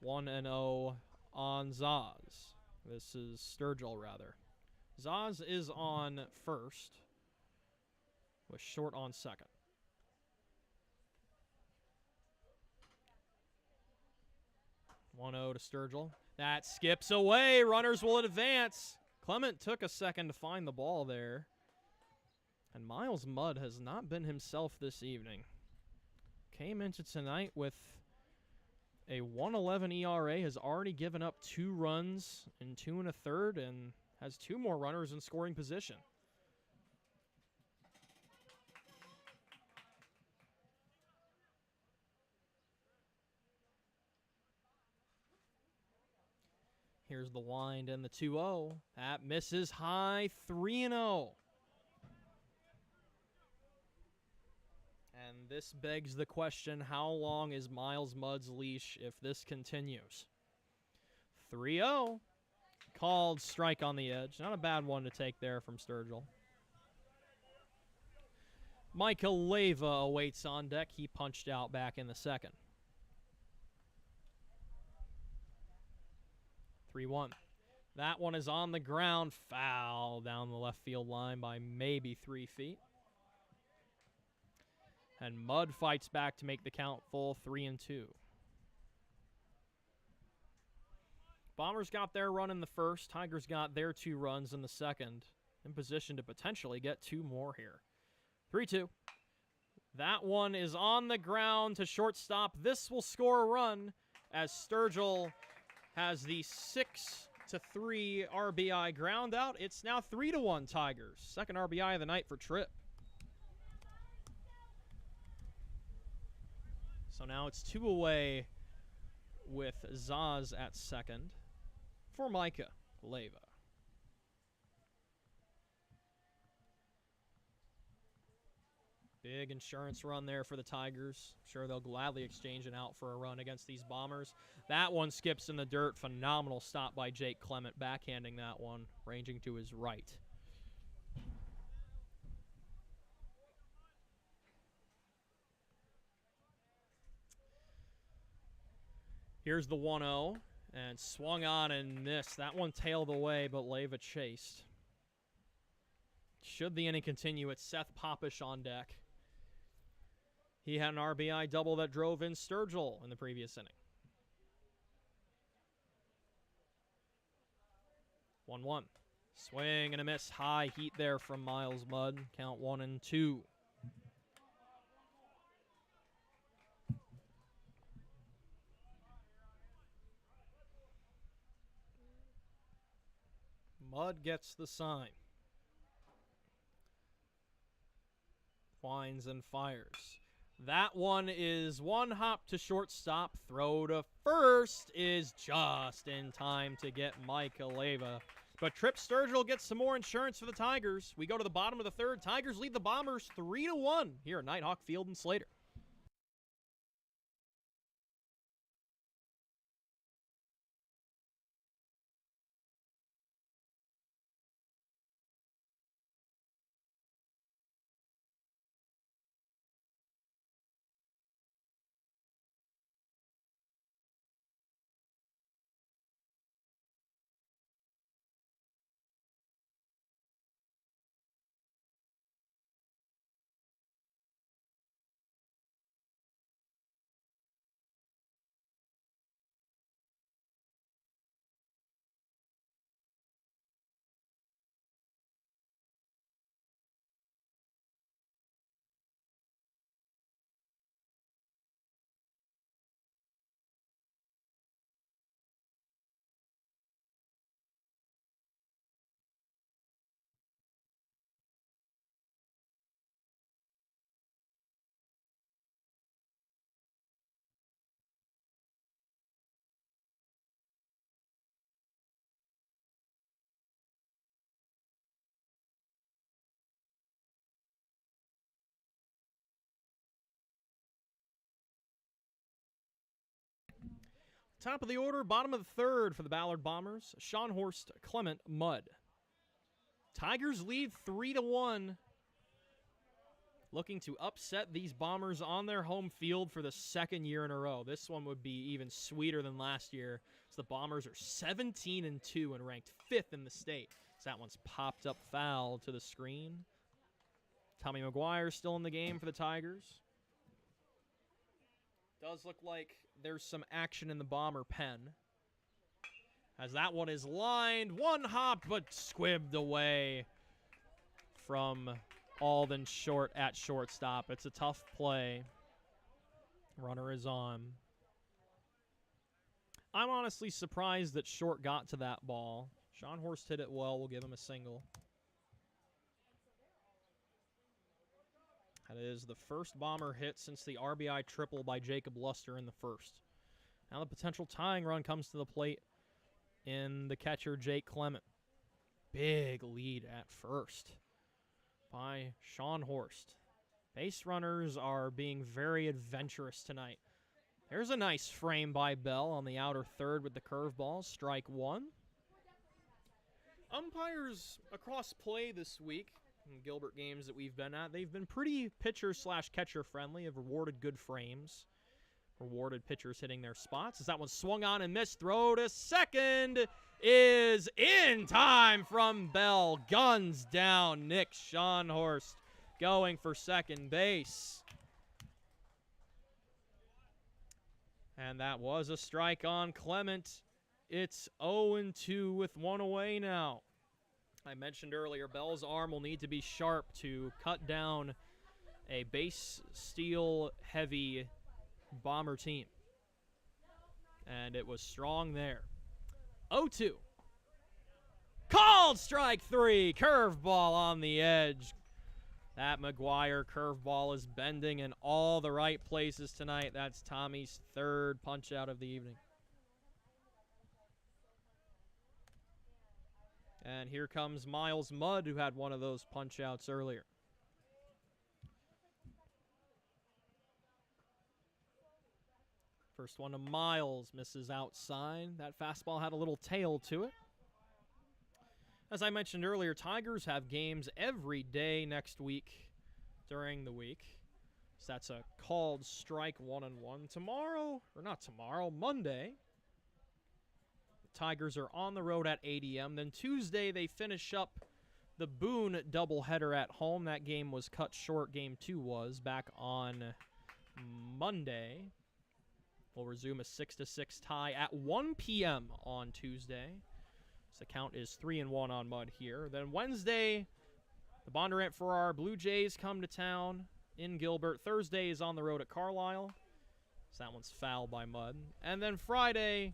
1-0 on Zaz. This is Sturgill, rather. Zaz is on first, with short on second. 1-0 to Sturgill. That skips away. Runners will advance. Clement took a second to find the ball there. And Miles Mudd has not been himself this evening. Came into tonight with a 1.11 ERA, has already given up 2 runs in 2 1/3, and has 2 more runners in scoring position. Here's the wind and the 2-0. That misses high, 3-0. And this begs the question, how long is Miles Mudd's leash if this continues? 3-0. Called strike on the edge. Not a bad one to take there from Sturgill. Micah Leyva awaits on deck. He punched out back in the second. 3-1. That one is on the ground. Foul down the left field line by maybe 3 feet. And Mudd fights back to make the count full, 3-2. Bombers got their run in the first. Tigers got their 2 runs in the second. In position to potentially get 2 more here. 3-2. That one is on the ground to shortstop. This will score a run as Sturgill has the 6-3 RBI ground out. It's now 3-1 Tigers. Second RBI of the night for Tripp. So now it's 2 away with Zaz at second for Micah Leyva. Big insurance run there for the Tigers. I'm sure they'll gladly exchange it out for a run against these Bombers. That one skips in the dirt. Phenomenal stop by Jake Clement, backhanding that one, ranging to his right. Here's the 1-0, and swung on and missed. That one tailed away, but Leyva chased. Should the inning continue, it's Seth Popish on deck. He had an RBI double that drove in Sturgill in the previous inning. 1-1. Swing and a miss. High heat there from Miles Mudd. Count 1-2. Mudd gets the sign. Winds and fires. That one is one hop to shortstop. Throw to first is just in time to get Micah Leyva. But Trip Sturgill gets some more insurance for the Tigers. We go to the bottom of the third. Tigers lead the Bombers 3-1 here at Nighthawk Field in Slater. Top of the order, bottom of the third for the Ballard Bombers. Schonhorst, Clement, Mudd. Tigers lead 3-1. Looking to upset these Bombers on their home field for the second year in a row. This one would be even sweeter than last year. So the Bombers are 17-2 and ranked 5th in the state. So that one's popped up foul to the screen. Tommy McGuire still in the game for the Tigers. Does look like there's some action in the Bomber pen. As that one is lined. One hop, but squibbed away from Alden Short at shortstop. It's a tough play. Runner is on. I'm honestly surprised that Short got to that ball. Schonhorst hit it well. We'll give him a single. That is the first Bomber hit since the RBI triple by Jacob Luster in the first. Now the potential tying run comes to the plate in the catcher, Jake Clement. Big lead at first by Schonhorst. Base runners are being very adventurous tonight. There's a nice frame by Bell on the outer third with the curveball. Strike one. Umpires across play this week in Gilbert games that we've been at, they've been pretty pitcher/catcher friendly, have rewarded good frames, rewarded pitchers hitting their spots. As that one swung on and missed, throw to second is in time from Bell. Guns down, Nick Schonhorst going for second base. And that was a strike on Clement. It's 0-2 with one away now. I mentioned earlier, Bell's arm will need to be sharp to cut down a base steal heavy Bomber team. And it was strong there. 0-2. Called strike three. Curveball on the edge. That McGuire curveball is bending in all the right places tonight. That's Tommy's third punch out of the evening. And here comes Miles Mudd, who had one of those punch-outs earlier. First one to Miles, misses outside. That fastball had a little tail to it. As I mentioned earlier, Tigers have games every day next week during the week. So that's a called strike 1-1. Tomorrow, or not tomorrow, Monday, the Tigers are on the road at 8 a.m. Then Tuesday, they finish up the Boone doubleheader at home. That game was cut short. Game 2 was back on Monday. We'll resume a 6-6 tie at 1 p.m. on Tuesday. So the count is 3-1 on Mud here. Then Wednesday, the Bondurant Farrar Blue Jays come to town in Gilbert. Thursday is on the road at Carlisle. So that one's foul by Mud. And then Friday,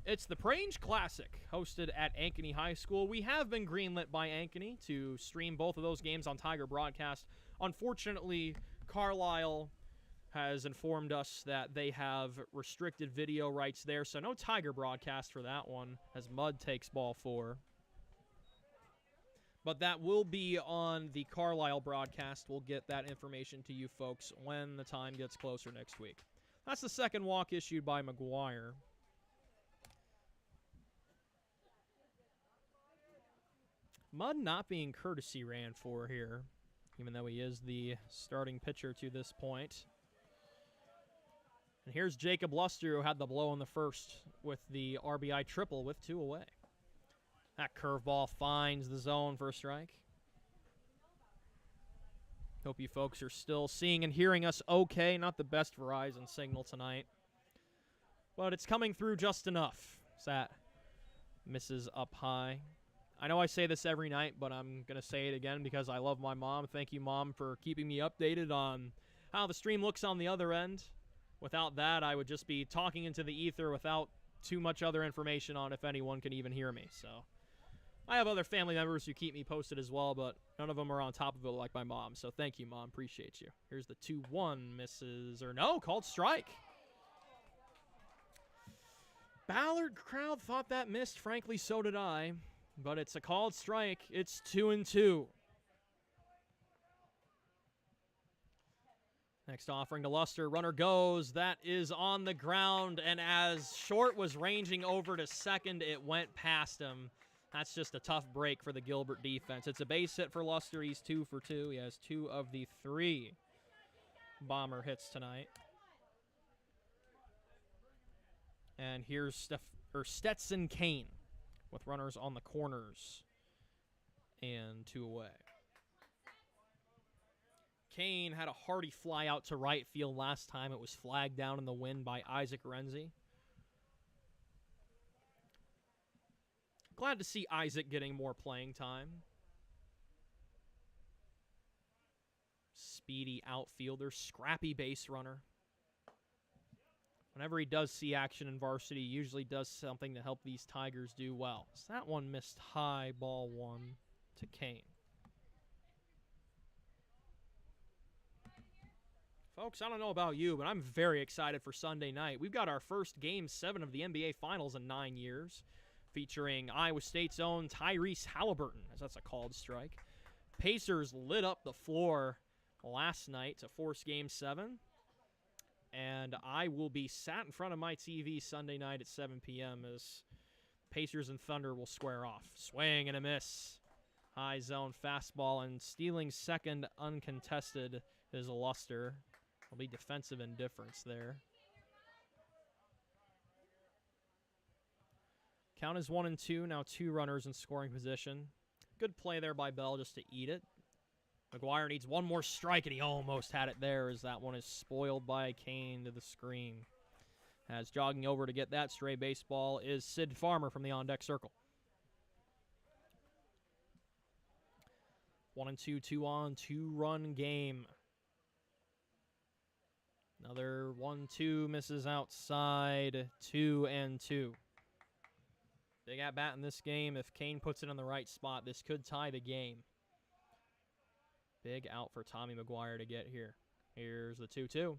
it's the Prange Classic, hosted at Ankeny High School. We have been greenlit by Ankeny to stream both of those games on Tiger Broadcast. Unfortunately, Carlisle has informed us that they have restricted video rights there, so no Tiger Broadcast for that one as Mud takes ball 4. But that will be on the Carlisle broadcast. We'll get that information to you folks when the time gets closer next week. That's the second walk issued by McGuire. Mud not being courtesy ran for here, even though he is the starting pitcher to this point. And here's Jacob Luster, who had the blow in the first with the RBI triple with 2 away. That curveball finds the zone for a strike. Hope you folks are still seeing and hearing us okay. Not the best Verizon signal tonight, but it's coming through just enough. That misses up high. I know I say this every night, but I'm going to say it again because I love my mom. Thank you, Mom, for keeping me updated on how the stream looks on the other end. Without that, I would just be talking into the ether without too much other information on if anyone can even hear me. So I have other family members who keep me posted as well, but none of them are on top of it like my mom. So thank you, Mom. Appreciate you. Here's the 2-1, misses, or no, called strike. Ballard crowd thought that missed. Frankly, so did I. But it's a called strike. It's 2-2. Next offering to Luster. Runner goes. That is on the ground. And as Short was ranging over to second, it went past him. That's just a tough break for the Gilbert defense. It's a base hit for Luster. He's 2 for 2. He has 2 of the 3 bomber hits tonight. And here's Stetson Kane with runners on the corners and 2 away. Kane had a hearty fly out to right field last time. It was flagged down in the wind by Isaac Renzi. Glad to see Isaac getting more playing time. Speedy outfielder, scrappy base runner. Whenever he does see action in varsity, he usually does something to help these Tigers do well. So that one missed high, ball 1 to Kane. Folks, I don't know about you, but I'm very excited for Sunday night. We've got our first Game 7 of the NBA Finals in 9 years, featuring Iowa State's own Tyrese Halliburton, as that's a called strike. Pacers lit up the floor last night to force Game 7, and I will be sat in front of my TV Sunday night at 7 p.m. as Pacers and Thunder will square off. Swing and a miss. High zone fastball, and stealing second uncontested is Luster. Will be defensive indifference there. Count is 1-2. Now 2 runners in scoring position. Good play there by Bell just to eat it. McGuire needs one more strike, and he almost had it there as that one is spoiled by Kane to the screen. As jogging over to get that stray baseball is Sid Farmer from the on-deck circle. 1-2, 2-on, 2-run game. Another 1-2 misses outside, 2-2. Big at bat in this game. If Kane puts it in the right spot, this could tie the game. Big out for Tommy McGuire to get here. Here's the 2-2.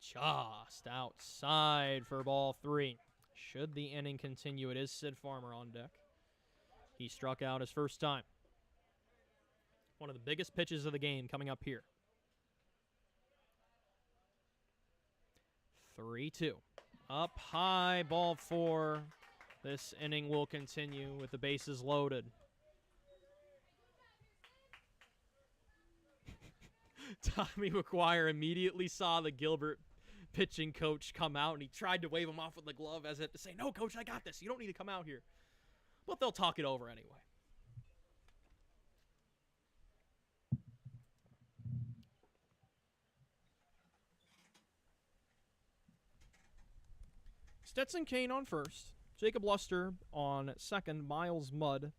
Just outside for ball 3. Should the inning continue, it is Sid Farmer on deck. He struck out his first time. One of the biggest pitches of the game coming up here. 3-2. Up high, ball 4. This inning will continue with the bases loaded. Tommy McGuire immediately saw the Gilbert pitching coach come out, and he tried to wave him off with the glove as if to say, "No, coach, I got this. You don't need to come out here." But they'll talk it over anyway. Stetson Kane on first, Jacob Luster on second, Miles Mudd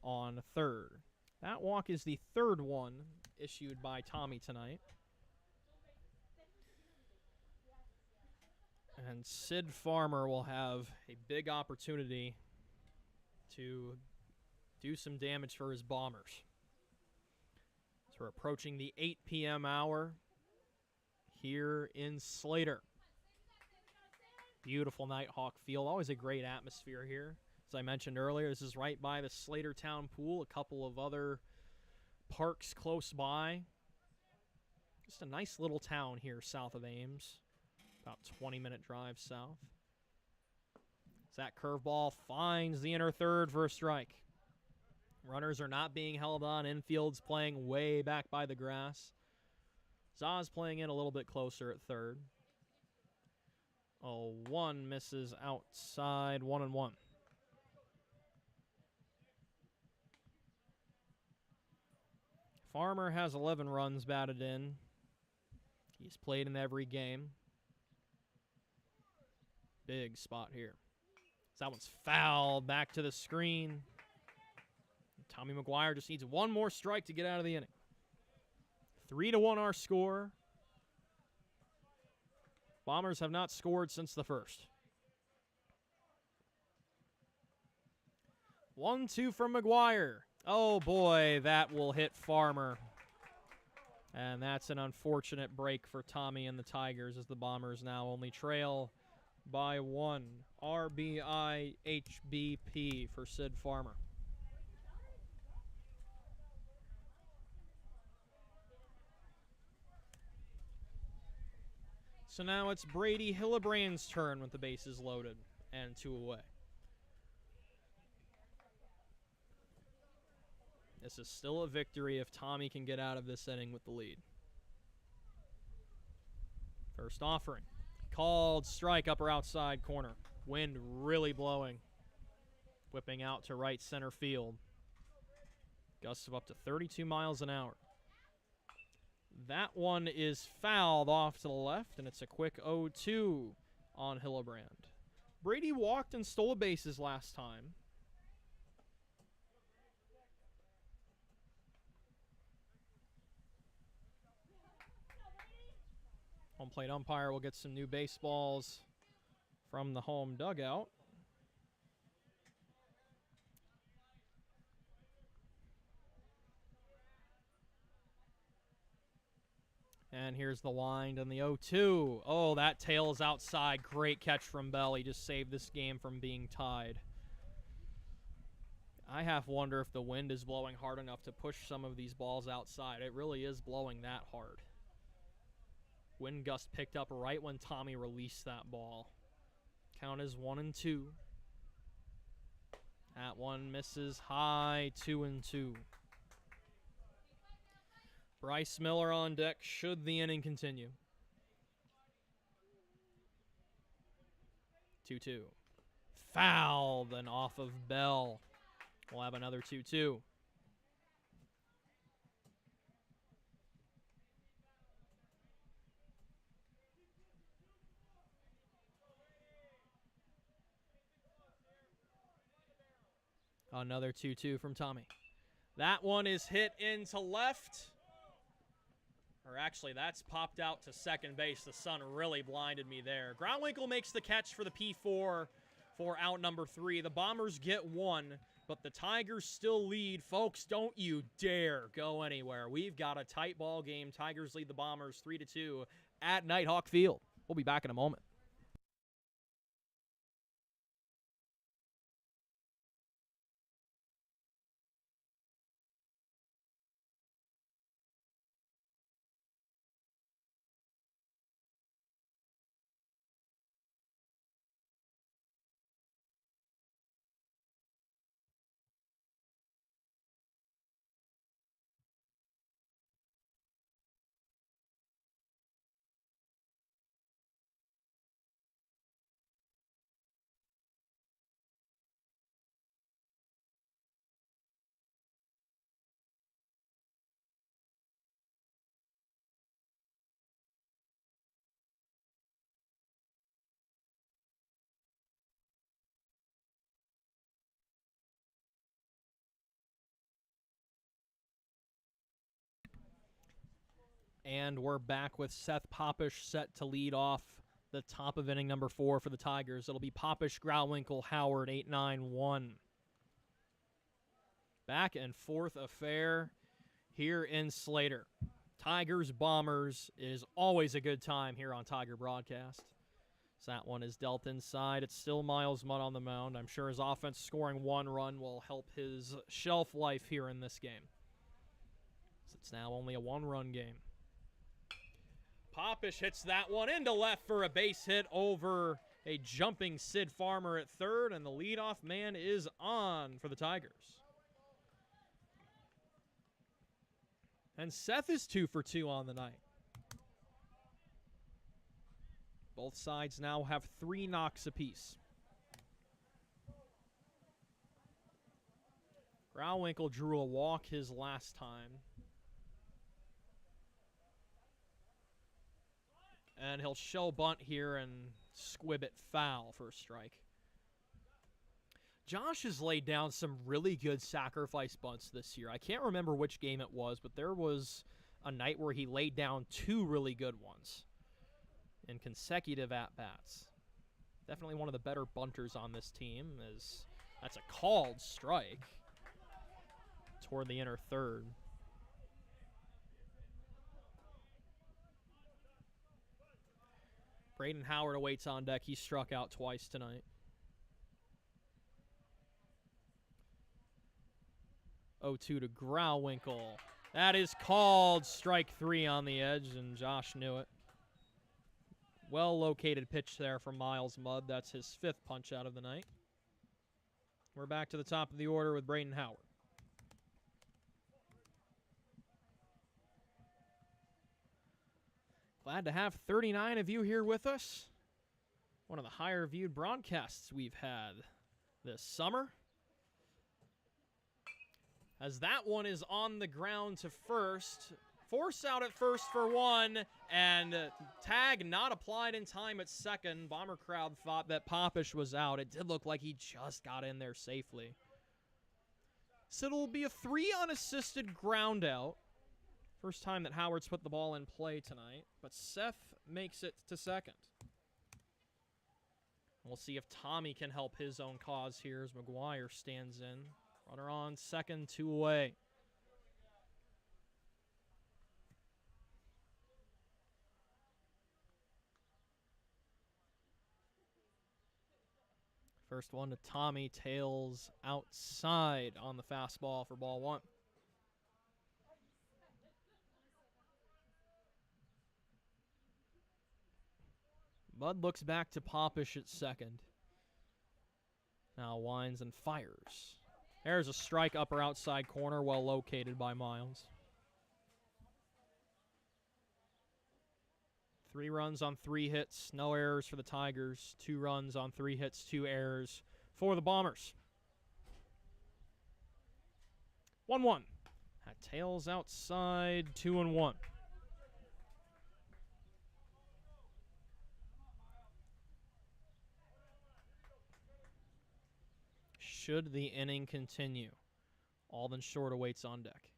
on third. That walk is the third one issued by Tommy tonight. And Sid Farmer will have a big opportunity to do some damage for his Bombers. So we're approaching the 8 p.m. hour here in Slater. Beautiful Nighthawk Field. Always a great atmosphere here. As I mentioned earlier, this is right by the Slater Town Pool, a couple of other parks close by. Just a nice little town here south of Ames. About 20-minute drive south. As that curveball finds the inner third for a strike. Runners are not being held on. Infield's playing way back by the grass. Zaz playing in a little bit closer at third. 0-1 misses outside, 1-1. Farmer has 11 runs batted in. He's played in every game. Big spot here. That one's fouled back to the screen. Tommy McGuire just needs one more strike to get out of the inning. 3-1 our score. Bombers have not scored since the first. 1-2 from McGuire. Oh boy, that will hit Farmer. And that's an unfortunate break for Tommy and the Tigers as the Bombers now only trail by 1. RBI HBP for Sid Farmer. So now it's Brady Hillebrand's turn with the bases loaded and 2 away. This is still a victory if Tommy can get out of this inning with the lead. First offering. Called strike, upper outside corner. Wind really blowing. Whipping out to right center field. Gusts of up to 32 miles an hour. That one is fouled off to the left, and it's a quick 0-2 on Hillebrand. Brady walked and stole bases last time. Home plate umpire will get some new baseballs from the home dugout. And here's the wind and the 0-2. Oh, that tail is outside. Great catch from Bell. He just saved this game from being tied. I half wonder if the wind is blowing hard enough to push some of these balls outside. It really is blowing that hard. Wind gust picked up right when Tommy released that ball. Count is 1-2. That one misses high, 2-2. Bryce Miller on deck should the inning continue. 2-2. Fouled and off of Bell. We'll have another 2-2. Another 2-2 from Tommy. That one is hit into left. Or actually, that's popped out to second base. The sun really blinded me there. Groundwinkle makes the catch for the P4 for out number 3. The Bombers get 1, but the Tigers still lead. Folks, don't you dare go anywhere. We've got a tight ball game. Tigers lead the Bombers 3-2 at Nighthawk Field. We'll be back in a moment. And we're back with Seth Popish set to lead off the top of inning number 4 for the Tigers. It'll be Popish, Grauwinkle, Howard, 8-9-1. Back and forth affair here in Slater. Tigers, Bombers is always a good time here on Tiger Broadcast. So that one is dealt inside. It's still Miles Mudd on the mound. I'm sure his offense scoring 1 run will help his shelf life here in this game. So it's now only a 1-run game. Popish hits that one into left for a base hit over a jumping Sid Farmer at third, and the leadoff man is on for the Tigers. And Seth is 2 for 2 on the night. Both sides now have 3 knocks apiece. Grauwinkle drew a walk his last time. And he'll show bunt here and squib it foul for a strike. Josh has laid down some really good sacrifice bunts this year. I can't remember which game it was, but there was a night where he laid down 2 really good ones in consecutive at-bats. Definitely one of the better bunters on this team, as that's a called strike toward the inner third. Braden Howard awaits on deck. He struck out twice tonight. 0-2 to Grauwinkle. That is called strike 3 on the edge, and Josh knew it. Well-located pitch there from Miles Mudd. That's his 5th punch out of the night. We're back to the top of the order with Braden Howard. Glad to have 39 of you here with us. One of the higher viewed broadcasts we've had this summer. As that one is on the ground to first. Force out at first for 1, and tag not applied in time at second. Bomber crowd thought that Popish was out. It did look like he just got in there safely. So it'll be a 3 unassisted ground out. First time that Howard's put the ball in play tonight, but Seth makes it to second. We'll see if Tommy can help his own cause here as McGuire stands in. Runner on second, 2 away. First one to Tommy, tails outside on the fastball for ball 1. Mudd looks back to Popish at second. Now winds and fires. There's a strike upper outside corner, well located by Miles. 3 runs on 3 hits, no errors for the Tigers. 2 runs on 3 hits, 2 errors for the Bombers. 1-1. That tails outside, 2-1. Should the inning continue, Alden Short awaits on deck.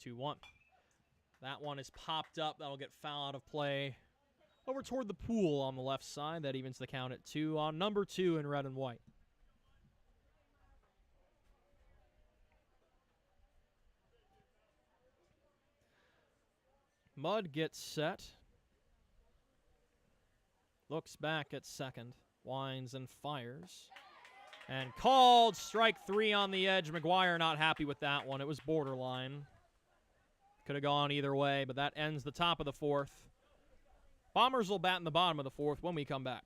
2-1. That one is popped up. That'll get foul out of play over toward the pool on the left side. That evens the count at 2 on number 2 in red and white. Mudd gets set. Looks back at second. Winds and fires. And called strike 3 on the edge. McGuire not happy with that one. It was borderline. Could have gone either way, but that ends the top of the 4th. Bombers will bat in the bottom of the 4th when we come back.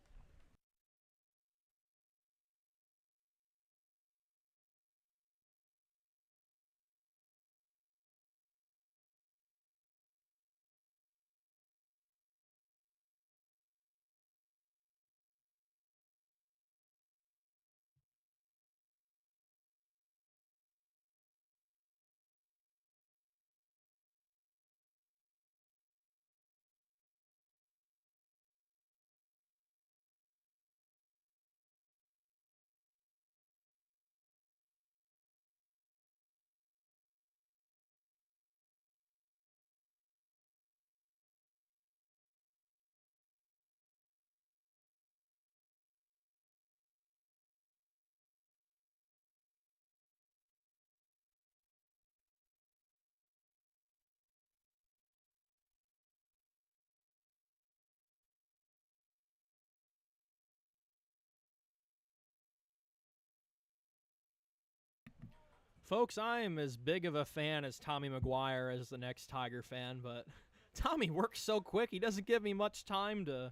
Folks, I am as big of a fan as Tommy McGuire as the next Tiger fan, but Tommy works so quick, he doesn't give me much time to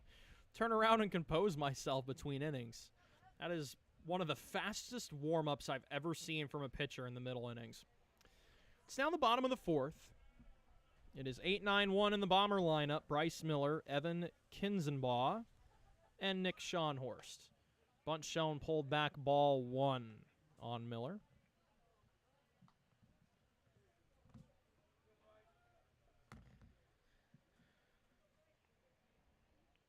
turn around and compose myself between innings. That is one of the fastest warm-ups I've ever seen from a pitcher in the middle innings. It's now the bottom of the fourth. It is 8-9-1 in the Bomber lineup. Bryce Miller, Evan Kinzenbaugh, and Nick Schonhorst. Bunt shown, pulled back, ball one on Miller.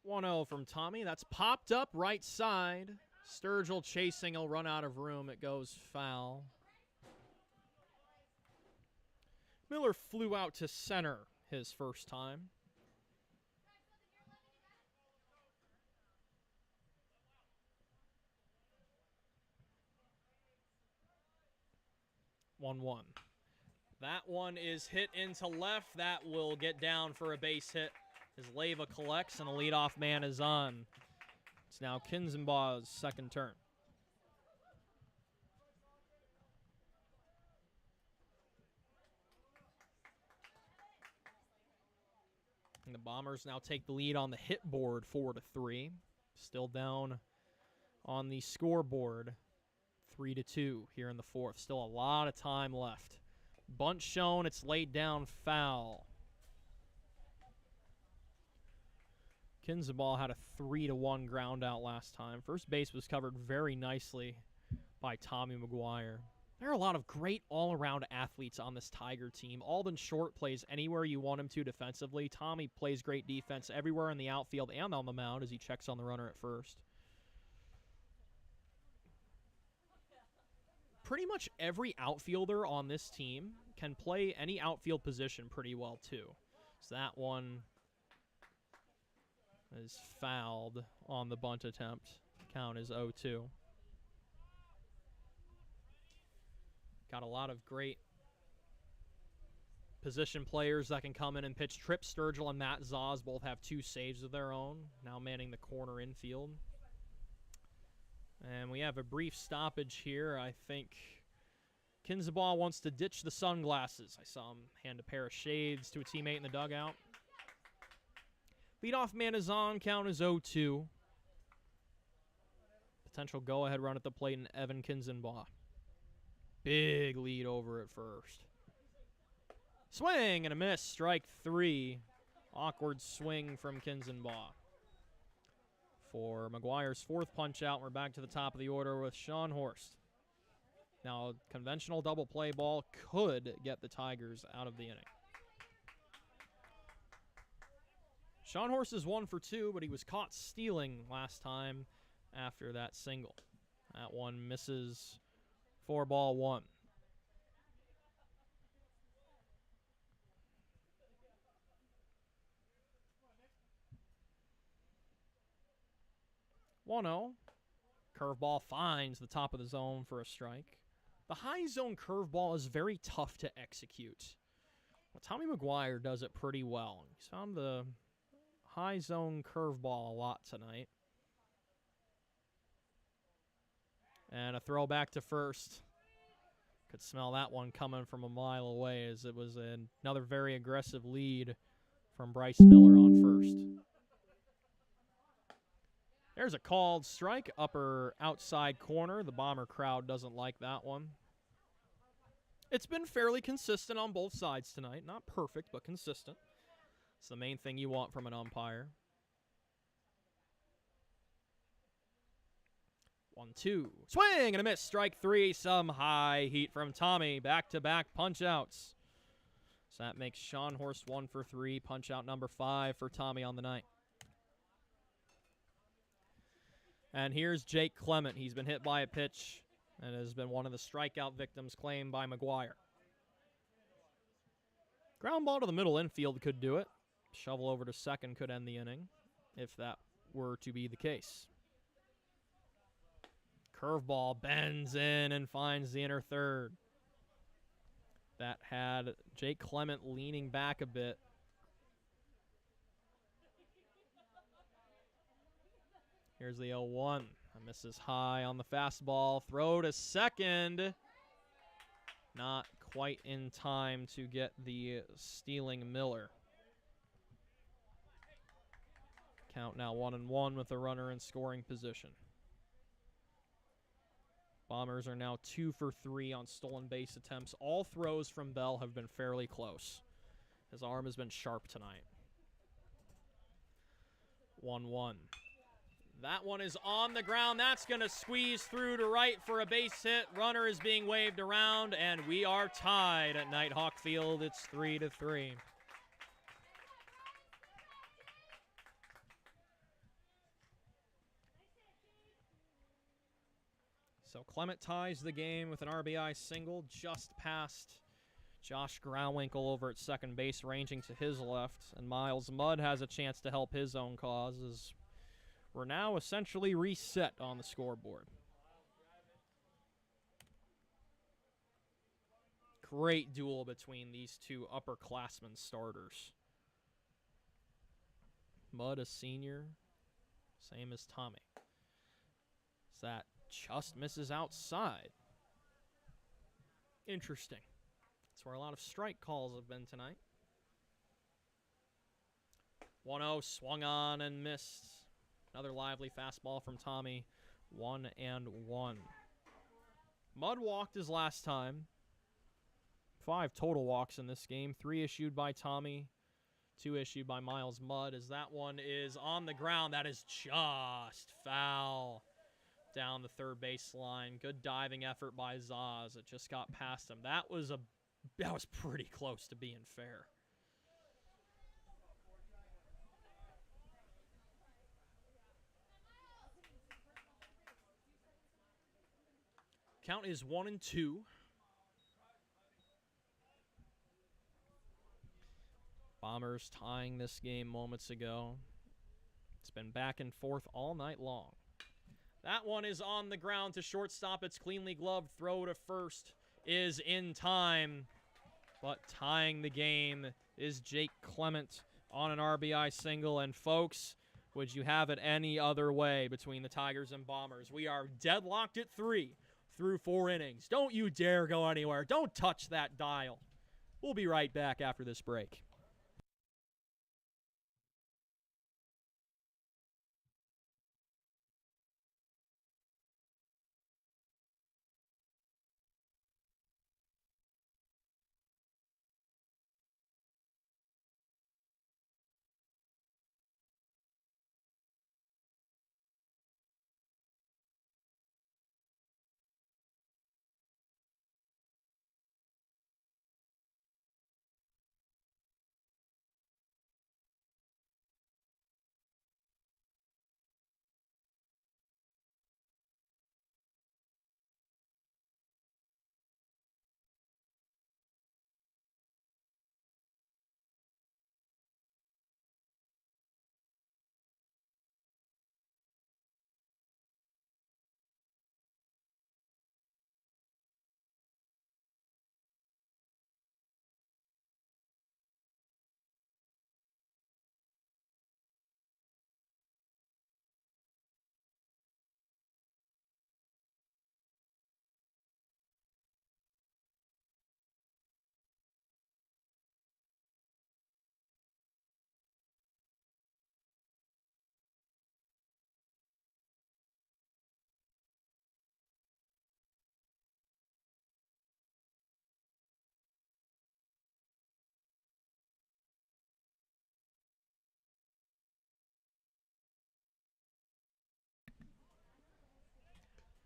(1-0) from Tommy. That's popped up right side. Sturgill chasing. He'll run out of room. It goes foul. Miller flew out to center his first time. (1-1). That one is hit into left. That will get down for a base hit as Leyva collects and a leadoff man is on. It's now Kinzenbaugh's second turn. And the Bombers now take the lead on the hit board 4-3. Still down on the scoreboard 3-2 here in the fourth. Still a lot of time left. Bunt shown, it's laid down, foul. Kinzenbaugh had a 3-1 ground out last time. First base was covered very nicely by Tommy McGuire. There are a lot of great all-around athletes on this Tiger team. Alden Short plays anywhere you want him to defensively. Tommy plays great defense everywhere in the outfield and on the mound as he checks on the runner at first. Pretty much every outfielder on this team can play any outfield position pretty well, too. So that one is fouled on the bunt attempt. Count is 0-2. Got a lot of great position players that can come in and pitch. Trip Sturgill and Matt Zaz both have 2 saves of their own, now manning the corner infield. And we have a brief stoppage here. I think Kinzenbaugh wants to ditch the sunglasses. I saw him hand a pair of shades to a teammate in the dugout. Leadoff man is on. Count is 0-2. Potential go-ahead run at the plate in Evan Kinzenbaugh. Big lead over at first. Swing and a miss. Strike 3. Awkward swing from Kinzenbaugh. For McGuire's 4th punch out, we're back to the top of the order with Schonhorst. Now, a conventional double play ball could get the Tigers out of the inning. Schonhorst is 1 for 2, but he was caught stealing last time after that single. That one misses for ball 1. (1-0). Curveball finds the top of the zone for a strike. The high zone curveball is very tough to execute. Well, Tommy McGuire does it pretty well. He's found the high zone curveball a lot tonight. And a throw back to first. Could smell that one coming from a mile away as it was another very aggressive lead from Bryce Miller on first. There's a called strike, upper outside corner. The Bomber crowd doesn't like that one. It's been fairly consistent on both sides tonight. Not perfect, but consistent. It's the main thing you want from an umpire. 1-2. Swing and a miss. Strike 3. Some high heat from Tommy. Back-to-back punch-outs. So that makes Schonhorst 1 for 3. Punch-out number 5 for Tommy on the night. And here's Jake Clement. He's been hit by a pitch and has been one of the strikeout victims claimed by McGuire. Ground ball to the middle infield could do it. Shovel over to second could end the inning if that were to be the case. Curveball bends in and finds the inner third. That had Jake Clement leaning back a bit. Here's the 0-1. Misses high on the fastball. Throw to second. Not quite in time to get the stealing Miller. Count now 1-1 with the runner in scoring position. Bombers are now 2 for 3 on stolen base attempts. All throws from Bell have been fairly close. His arm has been sharp tonight. 1-1. That one is on the ground. That's going to squeeze through to right for a base hit. Runner is being waved around, and we are tied at Nighthawk Field. It's 3-3. So Clement ties the game with an RBI single just past Josh Groundwinkle over at second base, ranging to his left. And Miles Mudd has a chance to help his own cause as we're now essentially reset on the scoreboard. Great duel between these two upperclassmen starters. Mudd, a senior, same as Tommy. Is that just misses outside? Interesting. That's where a lot of strike calls have been tonight. 1-0 swung on and missed. Another lively fastball from Tommy. 1-1. Mudd walked his last time. 5 total walks in this game. 3 issued by Tommy. 2 issued by Miles Mudd. As that one is on the ground. That is just foul down the third baseline. Good diving effort by Zaz. It just got past him. That was pretty close to being fair. Count is 1-2. Bombers tying this game moments ago. It's been back and forth all night long. That one is on the ground to shortstop. It's cleanly gloved. Throw to first is in time. But tying the game is Jake Clement on an RBI single. And folks, would you have it any other way between the Tigers and Bombers? We are deadlocked at 3 through 4 innings. Don't you dare go anywhere. Don't touch that dial. We'll be right back after this break.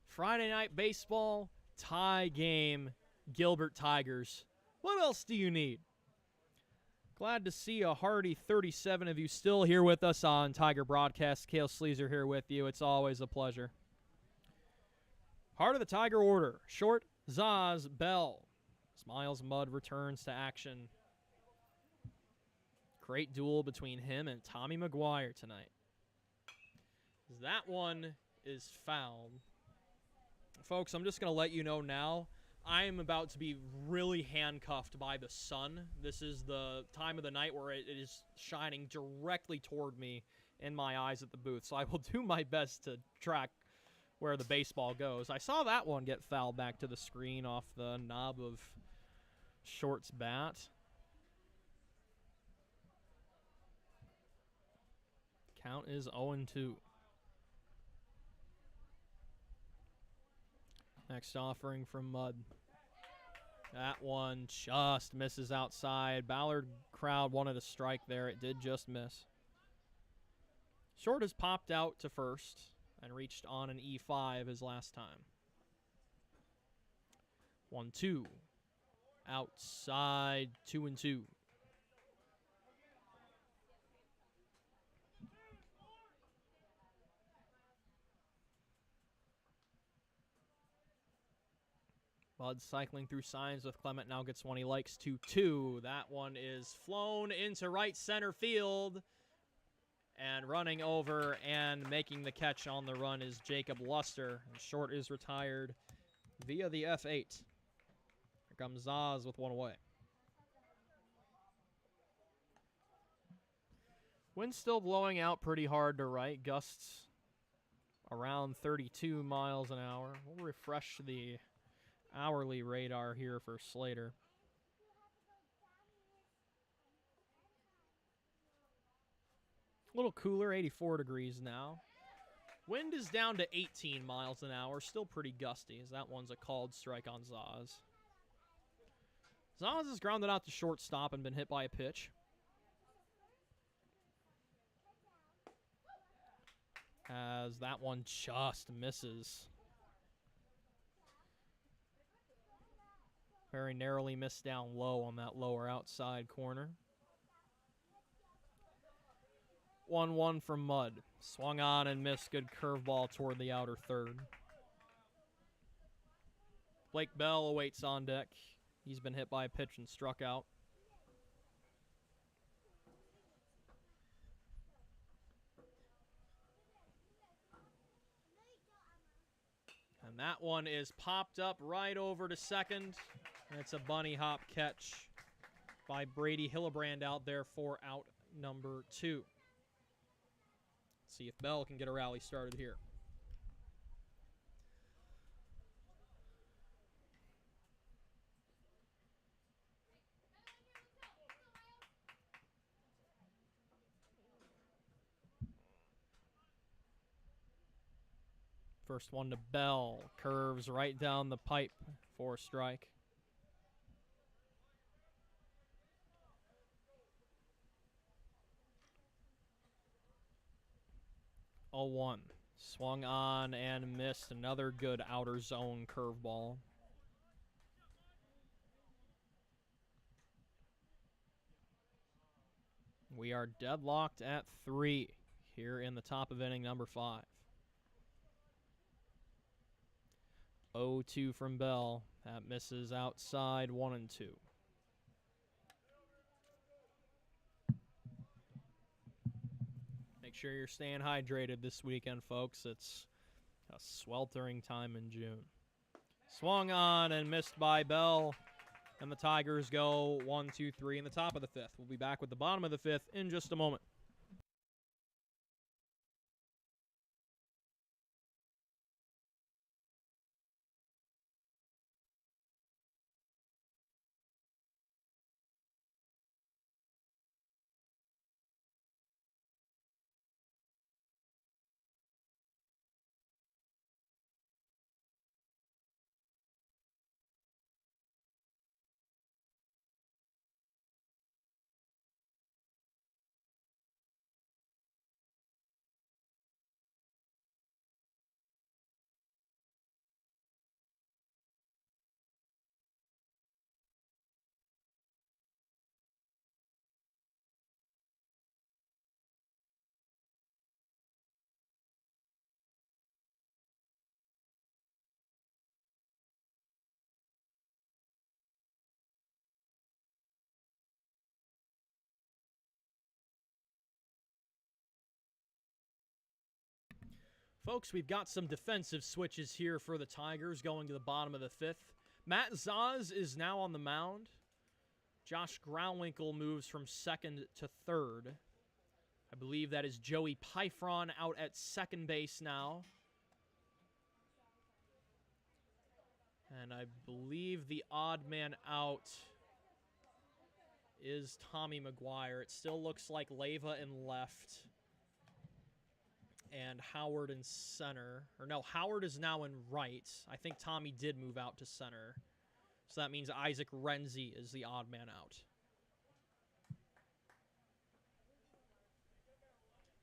Friday night baseball, tie game, Gilbert Tigers. What else do you need? Glad to see a hearty 37 of you still here with us on Tiger Broadcast. Cale Sleazer here with you. It's always a pleasure. Heart of the Tiger order. Short, Zaz, Bell. Miles Mudd returns to action. Great duel between him and Tommy McGuire tonight. That one is fouled. Folks, I'm just going to let you know now, I am about to be really handcuffed by the sun. This is the time of the night where it is shining directly toward me in my eyes at the booth. So I will do my best to track where the baseball goes. I saw that one get fouled back to the screen off the knob of Short's bat. Count is 0-2. Next offering from Mudd. That one just misses outside. Ballard crowd wanted a strike there. It did just miss. Short has popped out to first and reached on an E5 his last time. 1-2. Outside, 2-2. Bud cycling through signs with Clement, now gets one he likes, 2-2. That one is flown into right center field. And running over and making the catch on the run is Jacob Luster. And Short is retired via the F8. Here comes Zaz with one away. Wind still blowing out pretty hard to right. Gusts around 32 miles an hour. We'll refresh the hourly radar here for Slater. A little cooler, 84 degrees now. Wind is down to 18 miles an hour, still pretty gusty, as that one's a called strike on Zaz. Zaz has grounded out to shortstop and been hit by a pitch. As that one just misses. Very narrowly missed down low on that lower outside corner. 1-1 from Mudd. Swung on and missed. Good curveball toward the outer third. Blake Bell awaits on deck. He's been hit by a pitch and struck out. And that one is popped up right over to second. And it's a bunny hop catch by Brady Hillebrand out there for out number 2. See if Bell can get a rally started here. First one to Bell. Curves right down the pipe for a strike. Oh, 1. Swung on and missed. Another good outer zone curveball. We are deadlocked at 3 here in the top of inning number 5. 0-2 from Bell. That misses outside, 1-2. Make sure you're staying hydrated this weekend, folks. It's a sweltering time in June. Swung on and missed by Bell. And the Tigers go 1-2-3 in the top of the 5th. We'll be back with the bottom of the 5th in just a moment. Folks, we've got some defensive switches here for the Tigers going to the bottom of the 5th. Matt Zaz is now on the mound. Josh Groundwinkle moves from second to third. I believe that is Joey Pyfron out at second base now. And I believe the odd man out is Tommy McGuire. It still looks like Leyva in left and Howard in center. Or no, Howard is now in right. I think Tommy did move out to center. So that means Isaac Renzi is the odd man out.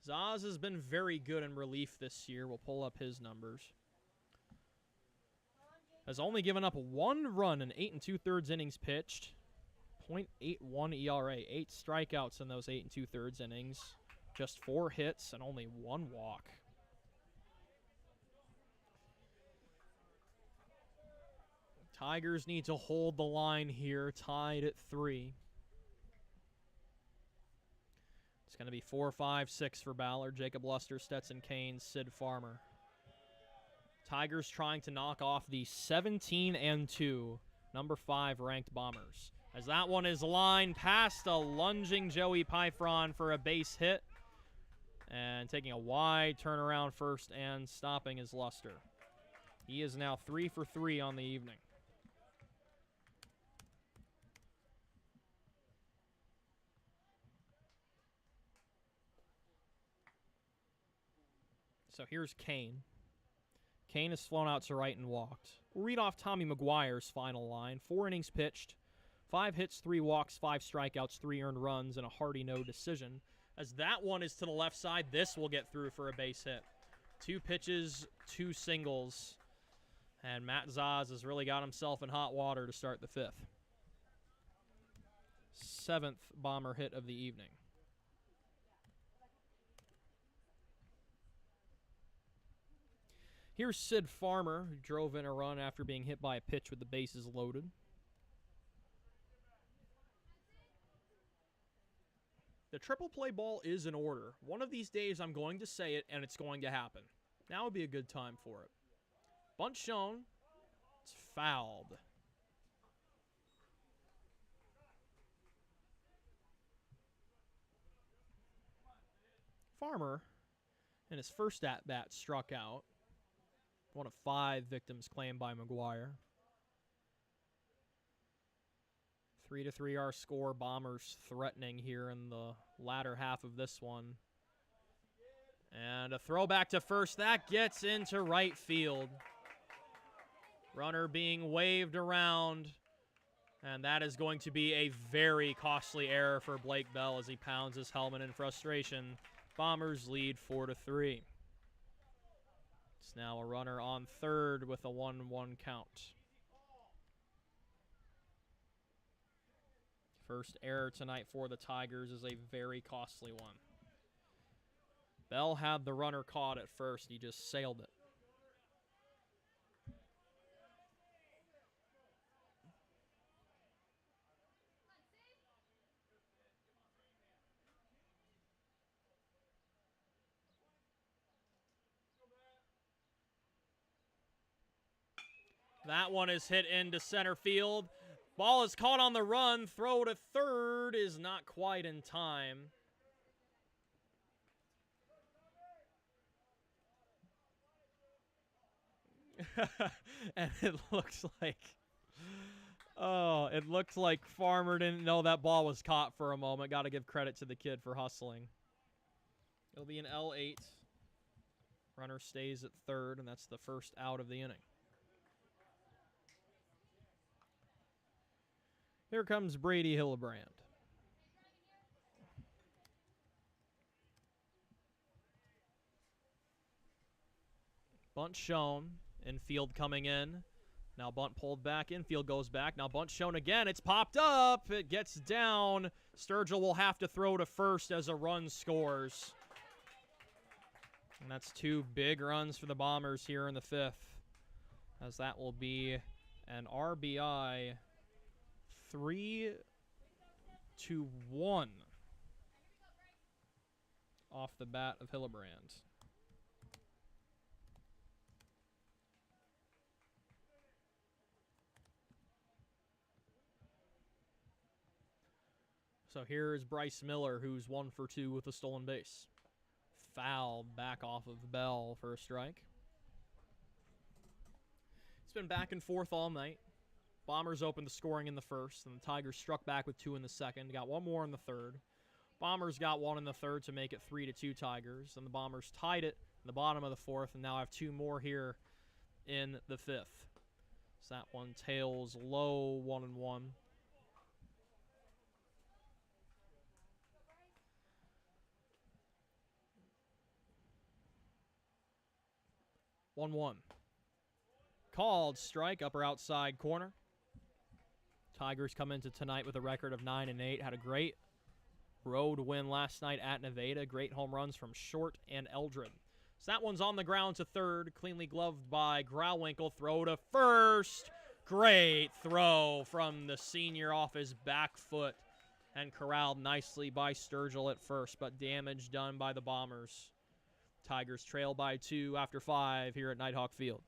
Zaz has been very good in relief this year. We'll pull up his numbers. Has only given up 1 run in 8 2/3 innings pitched. .81 ERA. 8 strikeouts in those 8 2/3 innings. Just 4 hits and only 1 walk. Tigers need to hold the line here, tied at 3. It's going to be 4, 5, 6 for Ballard, Jacob Luster, Stetson Kane, Sid Farmer. Tigers trying to knock off the 17-2, number 5 ranked Bombers. As that one is lined past a lunging Joey Pyfron for a base hit. And taking a wide turnaround first and stopping is Luster. He is now 3 for 3 on the evening. So here's Kane. Kane has flown out to right and walked. We'll read off Tommy McGuire's final line. 4 innings pitched, 5 hits, 3 walks, 5 strikeouts, 3 earned runs, and a hearty no decision. As that one is to the left side, this will get through for a base hit. 2 pitches, 2 singles. And Matt Zaz has really got himself in hot water to start the 5th. 7th Bomber hit of the evening. Here's Sid Farmer, who drove in a run after being hit by a pitch with the bases loaded. The triple play ball is in order. One of these days I'm going to say it, and it's going to happen. Now would be a good time for it. Bunt shown. It's fouled. Farmer, in his first at-bat, struck out. One of 5 victims claimed by McGuire. 3-3 our score. Bombers threatening here in the latter half of this one. And a throwback to first. That gets into right field. Runner being waved around. And that is going to be a very costly error for Blake Bell as he pounds his helmet in frustration. Bombers lead 4-3. It's now a runner on third with a 1-1 count. First error tonight for the Tigers is a very costly one. Bell had the runner caught at first. He just sailed it. That one is hit into center field. Ball is caught on the run. Throw to third is not quite in time. And it looks like Farmer didn't know that ball was caught for a moment. Got to give credit to the kid for hustling. It'll be an L8. Runner stays at third, and that's the first out of the inning. Here comes Brady Hillebrand. Bunt shown. Infield coming in. Now bunt pulled back. Infield goes back. Now bunt shown again. It's popped up. It gets down. Sturgill will have to throw to first as a run scores. And that's 2 big runs for the Bombers here in the 5th. As that will be an RBI 3-1 off the bat of Hillebrand. So here is Bryce Miller, who's 1 for 2 with a stolen base. Foul back off of Bell for a strike. It's been back and forth all night. Bombers opened the scoring in the first, and the Tigers struck back with 2 in the second. Got one more in the third. Bombers got 1 in the third to make it 3-2 Tigers. And the Bombers tied it in the bottom of the fourth, and now have 2 more here in the fifth. So that one tails low 1-1. One. Called strike, upper outside corner. Tigers come into tonight with a record of 9-8. Had a great road win last night at Nevada. Great home runs from Short and Eldred. So that one's on the ground to third. Cleanly gloved by Grauwinkle. Throw to first. Great throw from the senior off his back foot. And corralled nicely by Sturgill at first, but damage done by the Bombers. Tigers trail by 2 after 5 here at Nighthawk Field.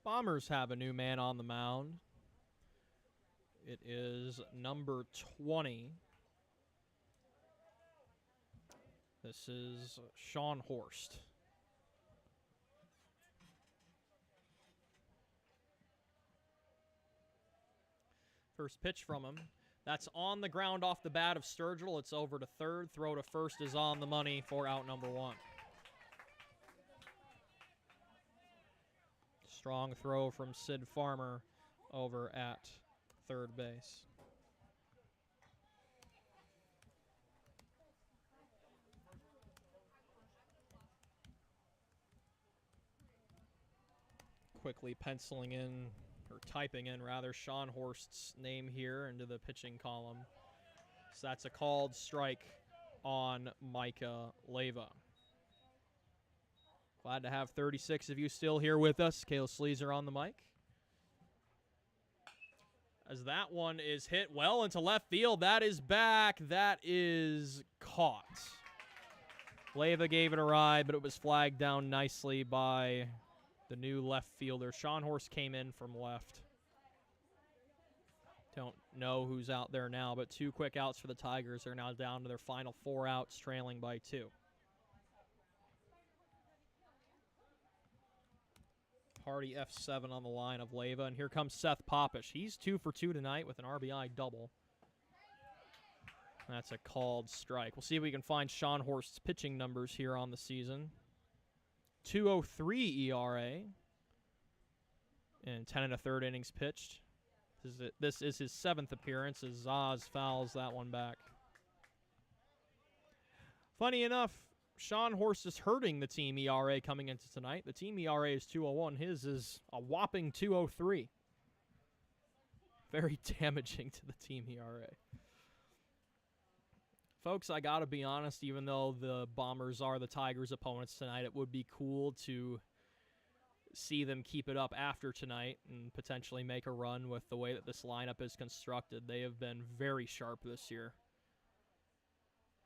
Bombers have a new man on the mound. It is number 20. This is Sean Horst. First pitch from him. That's on the ground off the bat of Sturgill. It's over to third. Throw to first is on the money for out number 1. Strong throw from Sid Farmer over at third base. Quickly penciling in, or typing in rather, Sean Horst's name here into the pitching column. So that's a called strike on Micah Leyva. Glad to have 36 of you still here with us. Kale Sleazer on the mic. As that one is hit well into left field. That is back. That is caught. Leyva gave it a ride, but it was flagged down nicely by the new left fielder. Sean Horst came in from left. Don't know who's out there now, but 2 quick outs for the Tigers. They're now down to their final 4 outs, trailing by 2. Hardy F7 on the line of Leyva, and here comes Seth Popish. He's 2 for 2 tonight with an RBI double. That's a called strike. We'll see if we can find Sean Horst's pitching numbers here on the season. 2.03 ERA in 10 1/3 innings pitched. This is his 7th appearance as Zaz fouls that one back. Funny enough, Sean Horst is hurting the team ERA coming into tonight. The team ERA is 2.01. His is a whopping 2.03. Very damaging to the team ERA. Folks, I got to be honest, even though the Bombers are the Tigers' opponents tonight, it would be cool to see them keep it up after tonight and potentially make a run with the way that this lineup is constructed. They have been very sharp this year.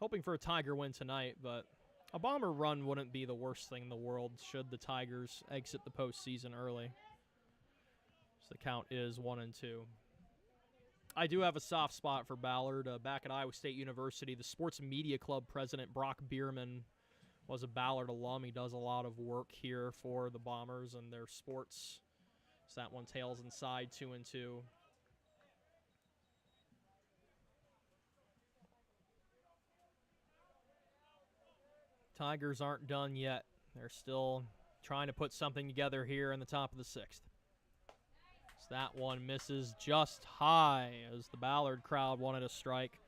Hoping for a Tiger win tonight, but a Bomber run wouldn't be the worst thing in the world should the Tigers exit the postseason early. So the count is 1-2. I do have a soft spot for Ballard. Back at Iowa State University, the Sports Media Club president, Brock Bierman, was a Ballard alum. He does a lot of work here for the Bombers and their sports. So that one tails inside 2-2. Tigers aren't done yet. They're still trying to put something together here in the top of the 6th. So that one misses just high as the Ballard crowd wanted a strike.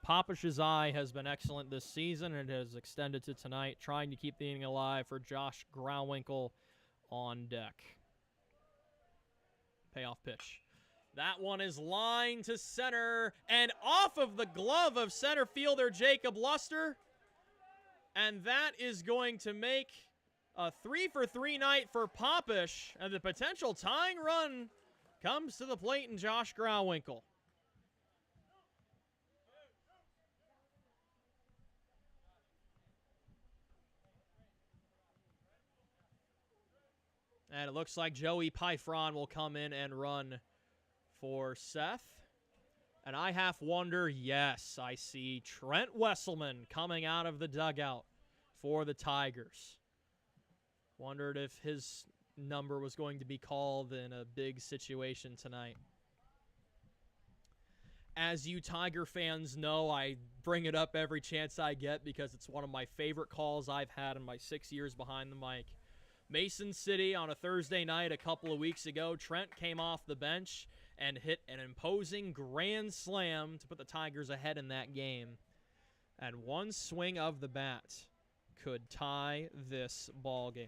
Popish's eye has been excellent this season and has extended to tonight, trying to keep the inning alive for Josh Grauwinkle on deck. Payoff pitch. That one is lined to center and off of the glove of center fielder Jacob Luster. And that is going to make a 3-for-3 night for Popish. And the potential tying run comes to the plate in Josh Grauwinkle. And it looks like Joey Pyfron will come in and run for Seth. And I half wonder, yes, I see Trent Wesselman coming out of the dugout for the Tigers. Wondered if his number was going to be called in a big situation tonight. As you Tiger fans know, I bring it up every chance I get because it's one of my favorite calls I've had in my 6 years behind the mic. Mason City on a Thursday night a couple of weeks ago, Trent came off the bench and hit an imposing grand slam to put the Tigers ahead in that game. And one swing of the bat could tie this ball game.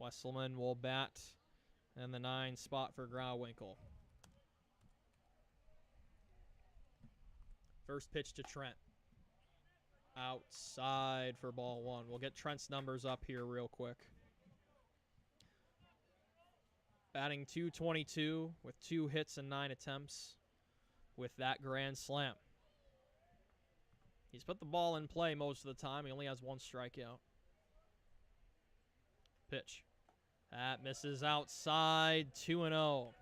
Wesselman will bat in the 9 spot for Grauwinkle. First pitch to Trent. Outside for ball 1. We'll get Trent's numbers up here real quick. Batting .222 with 2 hits and 9 attempts with that grand slam. He's put the ball in play most of the time. He only has 1 strikeout. Pitch. That misses outside, 2-0.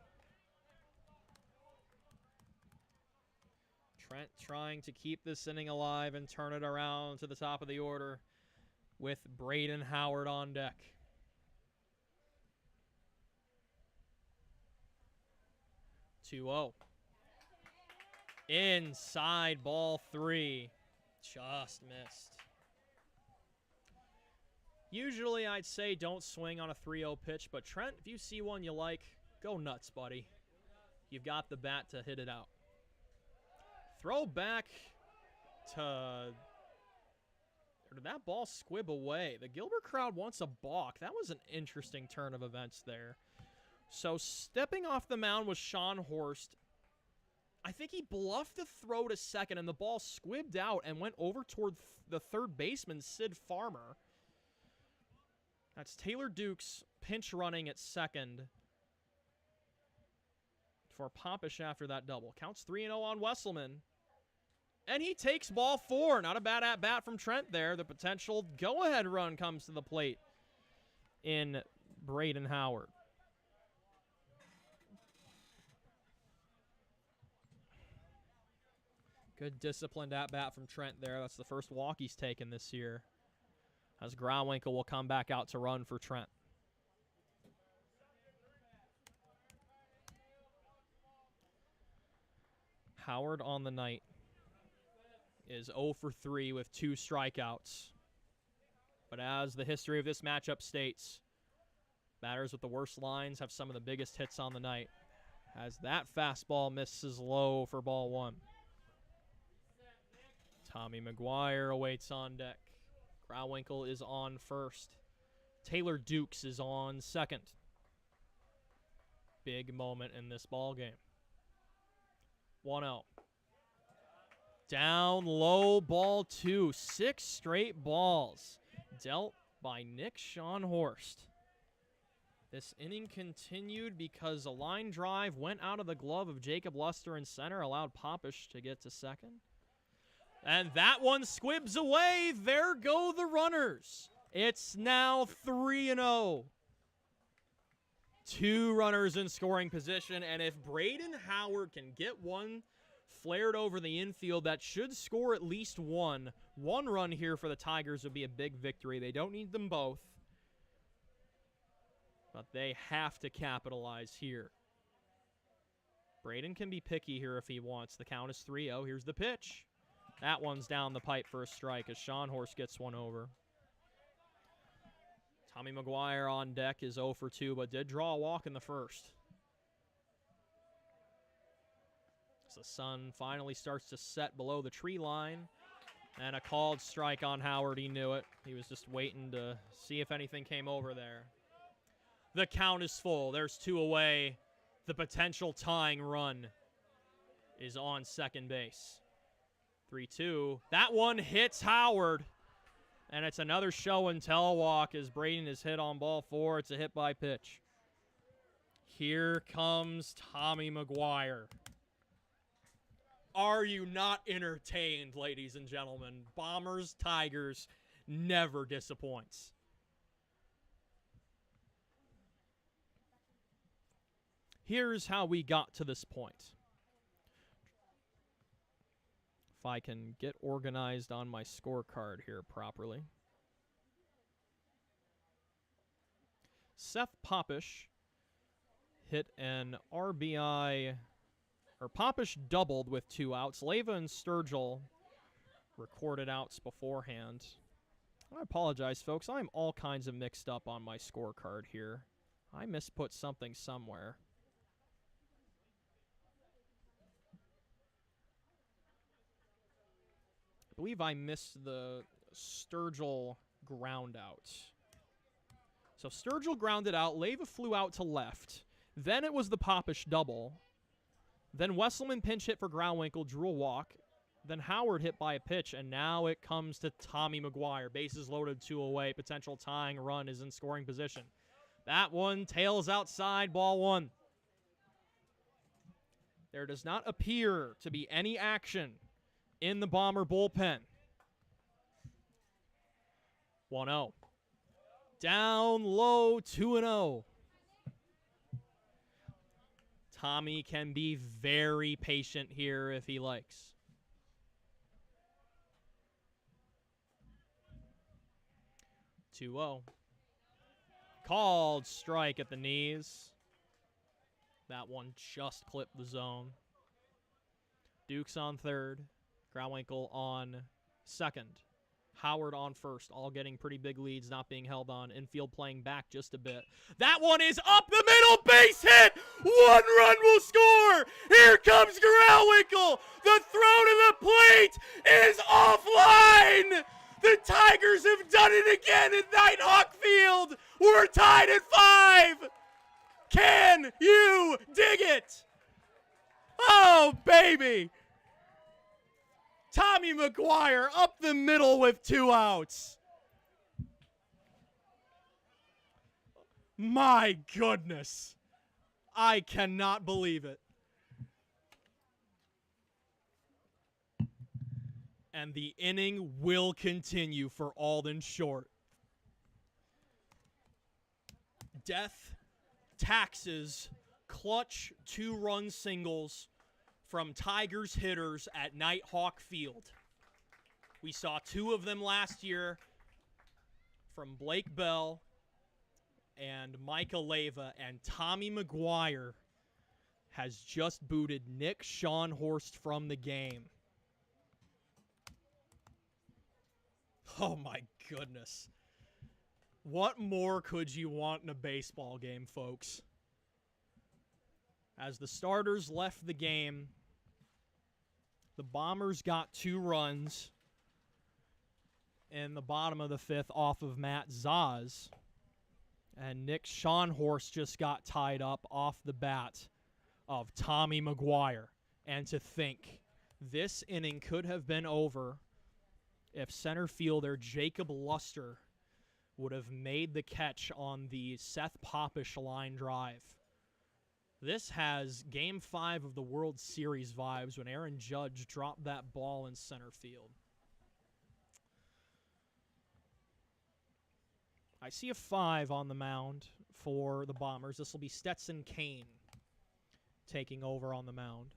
Trent trying to keep this inning alive and turn it around to the top of the order with Braden Howard on deck. Inside, ball 3. Just missed. Usually I'd say don't swing on a 3-0 pitch, but Trent, if you see one you like, go nuts, buddy. You've got the bat to hit it out. Throw back to... Or did that ball squib away? The Gilbert crowd wants a balk. That was an interesting turn of events there. So stepping off the mound was Sean Horst. I think he bluffed the throw to second, and the ball squibbed out and went over toward the third baseman, Sid Farmer. That's Taylor Dukes pinch running at second for Popish after that double. Counts 3-0 on Wesselman. And he takes ball 4. Not a bad at-bat from Trent there. The potential go-ahead run comes to the plate in Braden Howard. Good disciplined at-bat from Trent there. That's the first walk he's taken this year. As Grauwinkle will come back out to run for Trent. Howard on the night is 0 for 3 with 2 strikeouts. But as the history of this matchup states, batters with the worst lines have some of the biggest hits on the night. As that fastball misses low for ball 1. Tommy McGuire awaits on deck. Grauwinkle is on first. Taylor Dukes is on second. Big moment in this ball game. 1-0. Down low, ball 2. 6 straight balls dealt by Nick Sean Horst. This inning continued because a line drive went out of the glove of Jacob Luster in center, allowed Popish to get to second. And that one squibs away. There go the runners. It's now 3-0. 2 runners in scoring position, and if Braden Howard can get one flared over the infield, that should score at least one. One run here for the Tigers would be a big victory. They don't need them both, but they have to capitalize here. Braden can be picky here if he wants. The count is 3-0. Here's the pitch. That one's down the pipe for a strike as Sean Horst gets one over. Tommy McGuire on deck is 0 for 2, but did draw a walk in the first. As the sun finally starts to set below the tree line, and a called strike on Howard. He knew it. He was just waiting to see if anything came over there. The count is full. There's 2 away. The potential tying run is on second base. 3-2. That one hits Howard. And it's another show and tell walk as Braden is hit on ball 4. It's a hit by pitch. Here comes Tommy McGuire. Are you not entertained, ladies and gentlemen? Bombers, Tigers, never disappoints. Here's how we got to this point. If I can get organized on my scorecard here properly. Seth Popish hit an RBI, or Popish doubled with 2 outs. Leyva and Sturgill recorded outs beforehand. I apologize, folks. I'm all kinds of mixed up on my scorecard here. I misput something somewhere. I believe I missed the Sturgill ground out. So Sturgill grounded out. Leyva flew out to left. Then it was the Popish double. Then Wesselman pinch hit for Groundwinkle, drew a walk. Then Howard hit by a pitch, and now it comes to Tommy McGuire. Bases loaded, 2 away. Potential tying run is in scoring position. That one tails outside, ball 1. There does not appear to be any action in the Bomber bullpen. 1-0. Down low, 2-0. Tommy can be very patient here if he likes. 2-0. Called strike at the knees. That one just clipped the zone. Dukes on third. Groundwinkle on second. Howard on first, all getting pretty big leads, not being held on. Infield playing back just a bit. That one is up the middle, base hit! 1 run will score! Here comes Groundwinkle! The throw to the plate is offline! The Tigers have done it again at Nighthawk Field! We're tied at 5! Can you dig it? Oh, baby! Tommy McGuire up the middle with 2 outs. My goodness. I cannot believe it. And the inning will continue for Alden Short. Death, taxes, clutch 2-run singles from Tigers hitters at Nighthawk Field. We saw 2 of them last year from Blake Bell and Micah Leyva, and Tommy McGuire has just booted Nick Sean Horst from the game. Oh my goodness. What more could you want in a baseball game, folks? As the starters left the game, the Bombers got 2 runs in the bottom of the 5th off of Matt Zaz. And Nick Sean Horst just got tied up off the bat of Tommy McGuire. And to think, this inning could have been over if center fielder Jacob Luster would have made the catch on the Seth Popish line drive. This has Game 5 of the World Series vibes when Aaron Judge dropped that ball in center field. I see a 5 on the mound for the Bombers. This will be Stetson Kane taking over on the mound.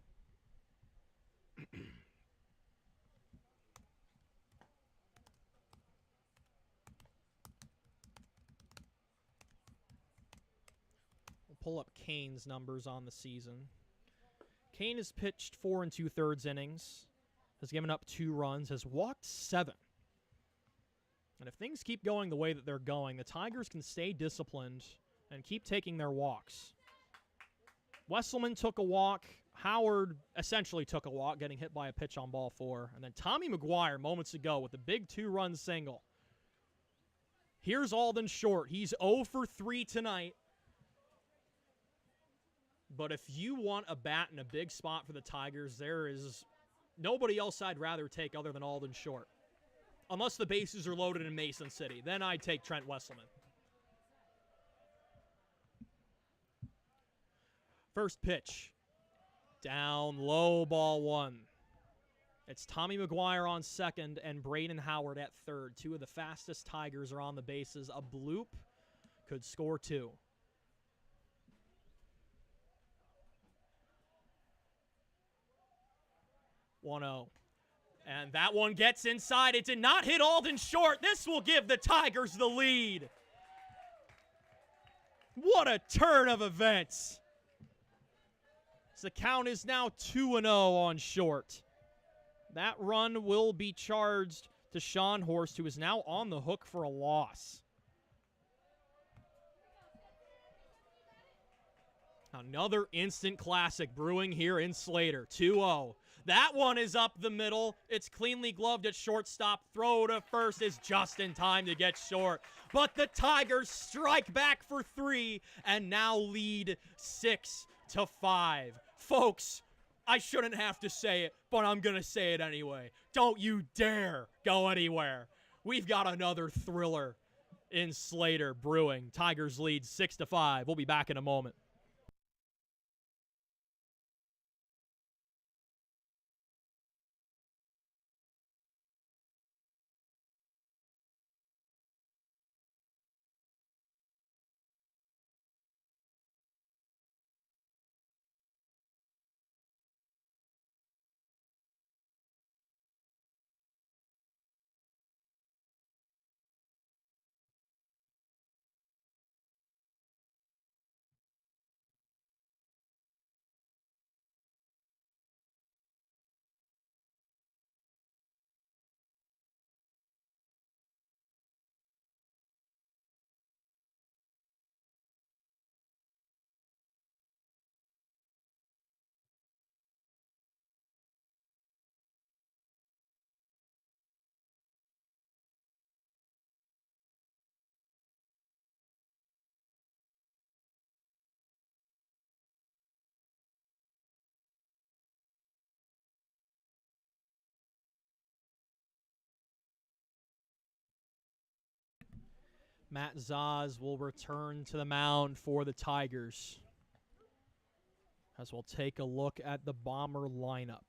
We'll pull up Kane's numbers on the season. Kane has pitched 4 2/3 innings, has given up 2 runs, has walked 7. And if things keep going the way that they're going, the Tigers can stay disciplined and keep taking their walks. Wesselman took a walk. Howard essentially took a walk, getting hit by a pitch on ball 4. And then Tommy McGuire moments ago with the big 2-run single. Here's Alden Short. He's 0 for 3 tonight. But if you want a bat in a big spot for the Tigers, there is nobody else I'd rather take other than Alden Short. Unless the bases are loaded in Mason City. Then I'd take Trent Wesselman. First pitch. Down low, ball 1. It's Tommy McGuire on second and Braden Howard at third. 2 of the fastest Tigers are on the bases. A bloop could score 2. (1-0). And that one gets inside. It did not hit Alden Short. This will give the Tigers the lead. What a turn of events. So the count is now 2-0 on Short. That run will be charged to Sean Horst, who is now on the hook for a loss. Another instant classic brewing here in Slater. 2-0. That one is up the middle. It's cleanly gloved at shortstop. Throw to first is just in time to get Short. But the Tigers strike back for 3 and now lead 6-5. Folks, I shouldn't have to say it, but I'm going to say it anyway. Don't you dare go anywhere. We've got another thriller in Slater brewing. Tigers lead 6-5. We'll be back in a moment. Matt Zaz will return to the mound for the Tigers, as we'll take a look at the Bomber lineup.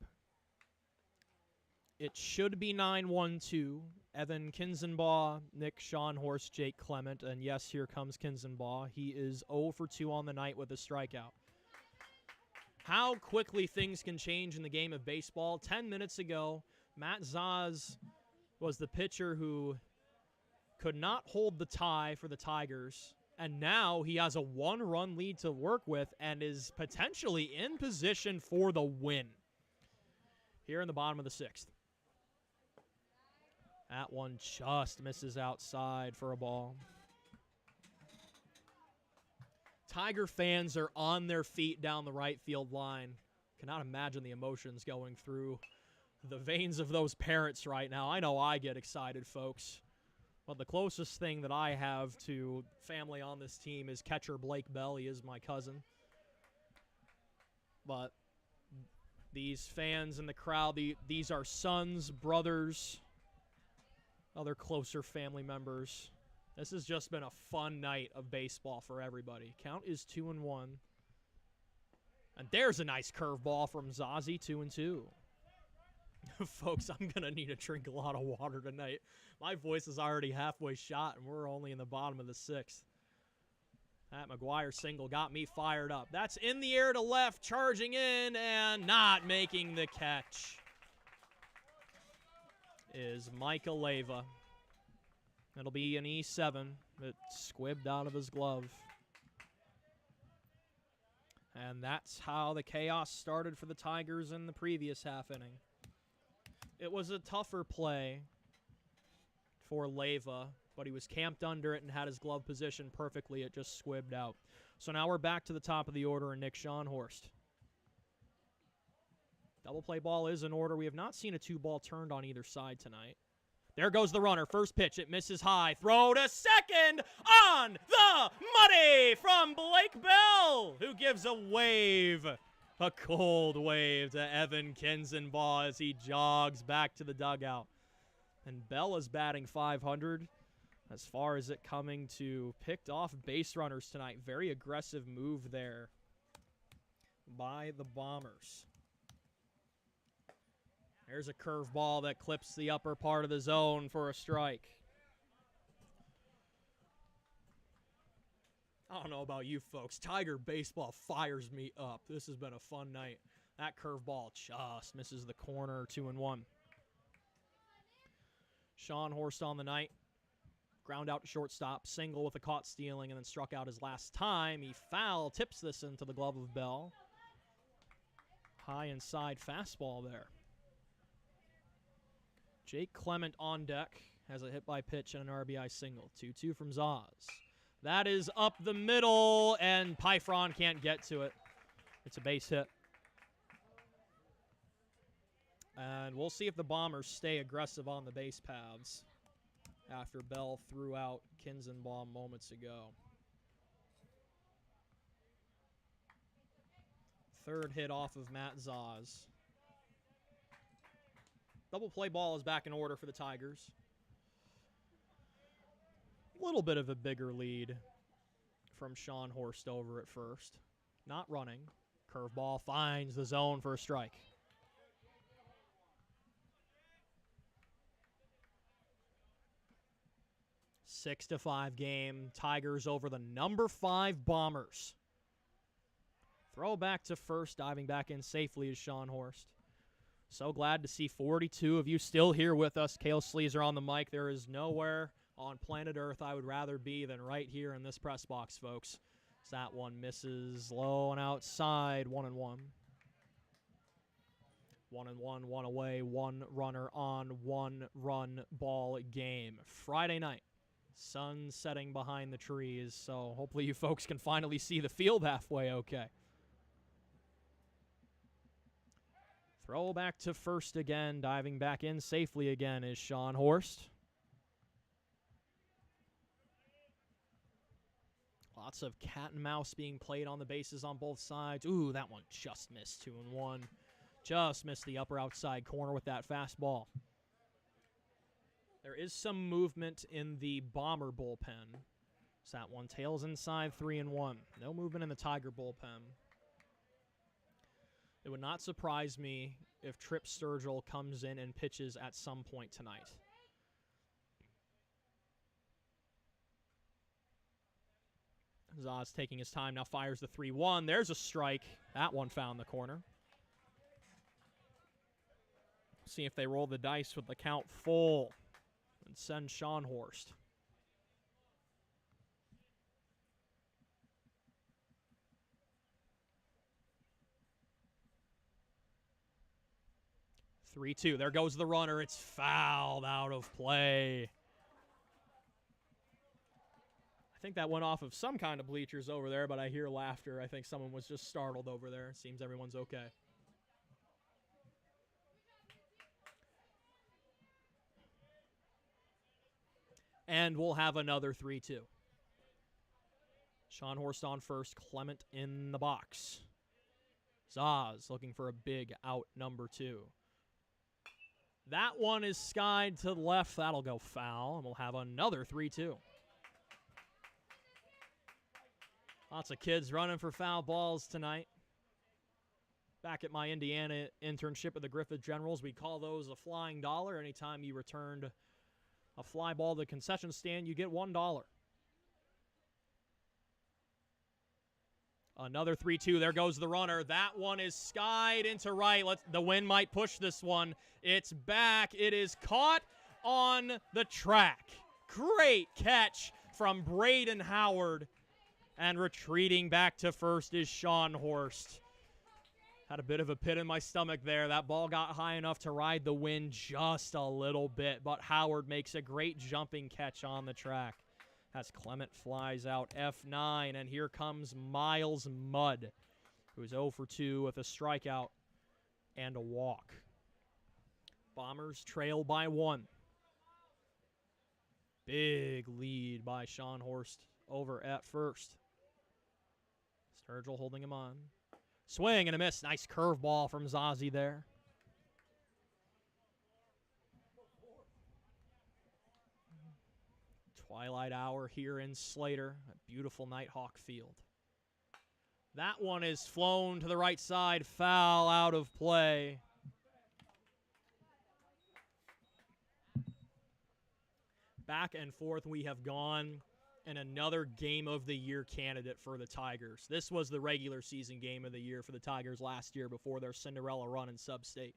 It should be 9-1-2. Evan Kinzenbaugh, Nick Sean Horst, Jake Clement, and yes, here comes Kinzenbaugh. He is 0 for 2 on the night with a strikeout. How quickly things can change in the game of baseball. 10 minutes ago, Matt Zaz was the pitcher who could not hold the tie for the Tigers, and now he has a 1-run lead to work with and is potentially in position for the win here in the bottom of the 6th. That one just misses outside for a ball. Tiger fans are on their feet down the right field line. Cannot imagine the emotions going through the veins of those parents right now. I know I get excited, folks. But the closest thing that I have to family on this team is catcher Blake Bell. He is my cousin. But these fans in the crowd, these are sons, brothers, other closer family members. This has just been a fun night of baseball for everybody. Count is 2-1. And there's a nice curveball from Zazie, 2-2. Folks, I'm going to need to drink a lot of water tonight. My voice is already halfway shot, and we're only in the bottom of the 6th. That McGuire single got me fired up. That's in the air to left, charging in, and not making the catch is Micah Leyva. It'll be an E7. It squibbed out of his glove. And that's how the chaos started for the Tigers in the previous half inning. It was a tougher play for Leyva, but he was camped under it and had his glove positioned perfectly. It just squibbed out. So now we're back to the top of the order and Nick Schonhorst. Double play ball is in order. We have not seen a 2-ball turned on either side tonight. There goes the runner. First pitch. It misses high. Throw to second on the money from Blake Bell, who gives a wave, a cold wave to Evan Kinzenbaugh as he jogs back to the dugout. And Bell is batting .500 as far as it coming to picked off base runners tonight. Very aggressive move there by the Bombers. There's a curveball that clips the upper part of the zone for a strike. I don't know about you folks. Tiger baseball fires me up. This has been a fun night. That curveball just misses the corner, 2-1. Schonhorst on the night. Ground out to shortstop, single with a caught stealing, and then struck out his last time. He foul tips this into the glove of Bell. High inside fastball there. Jake Clement on deck has a hit by pitch and an RBI single. 2-2 from Zaz. That is up the middle, and Pyfron can't get to it. It's a base hit. And we'll see if the Bombers stay aggressive on the base paths after Bell threw out Kinzenbaugh moments ago. Third hit off of Matt Zaz. Double play ball is back in order for the Tigers. A little bit of a bigger lead from Schonhorst over at first. Not running. Curveball finds the zone for a strike. A 6-5 game. Tigers over the number 5 Bombers. Throw back to first. Diving back in safely is Schonhorst. So glad to see 42 of you still here with us. Cale Sleezer on the mic. There is nowhere on planet Earth I would rather be than right here in this press box, folks. So that one misses low and outside, 1-1. 1-1, one away, one runner on, 1-run ball game. Friday night, sun setting behind the trees, so hopefully you folks can finally see the field halfway okay. Throw back to first again, diving back in safely again is Schonhorst. Lots of cat and mouse being played on the bases on both sides. Ooh, that one just missed, 2-1. Just missed the upper outside corner with that fastball. There is some movement in the Bomber bullpen. So that one tails inside, 3-1. No movement in the Tiger bullpen. It would not surprise me if Trip Sturgill comes in and pitches at some point tonight. Zaz taking his time, now fires the 3-1. There's a strike. That one found the corner. See if they roll the dice with the count full and send Schonhorst. (3-2). There goes the runner. It's fouled out of play. I think that went off of some kind of bleachers over there, but I hear laughter. I think someone was just startled over there. It seems everyone's okay. And we'll have another 3-2. Schonhorst on first, Clement in the box. Zaz looking for a big out number 2. That one is skied to the left. That'll go foul, and we'll have another 3-2. Lots of kids running for foul balls tonight. Back at my Indiana internship at the Griffith Generals, we call those a flying dollar. Anytime you returned a fly ball to the concession stand, you get $1. Another 3-2. There goes the runner. That one is skied into right. The wind might push this one. It's back. It is caught on the track. Great catch from Braden Howard. And retreating back to first is Sean Horst. Had a bit of a pit in my stomach there. That ball got high enough to ride the wind just a little bit, but Howard makes a great jumping catch on the track as Clement flies out F9, and here comes Miles Mudd, who is 0 for 2 with a strikeout and a walk. Bombers trail by 1. Big lead by Sean Horst over at first. Sturgill holding him on. Swing and a miss. Nice curveball from Zazie there. Twilight hour here in Slater. A beautiful Nighthawk field. That one is flown to the right side. Foul out of play. Back and forth we have gone. And another game of the year candidate for the Tigers. This was the regular season game of the year for the Tigers last year before their Cinderella run in Sub-State.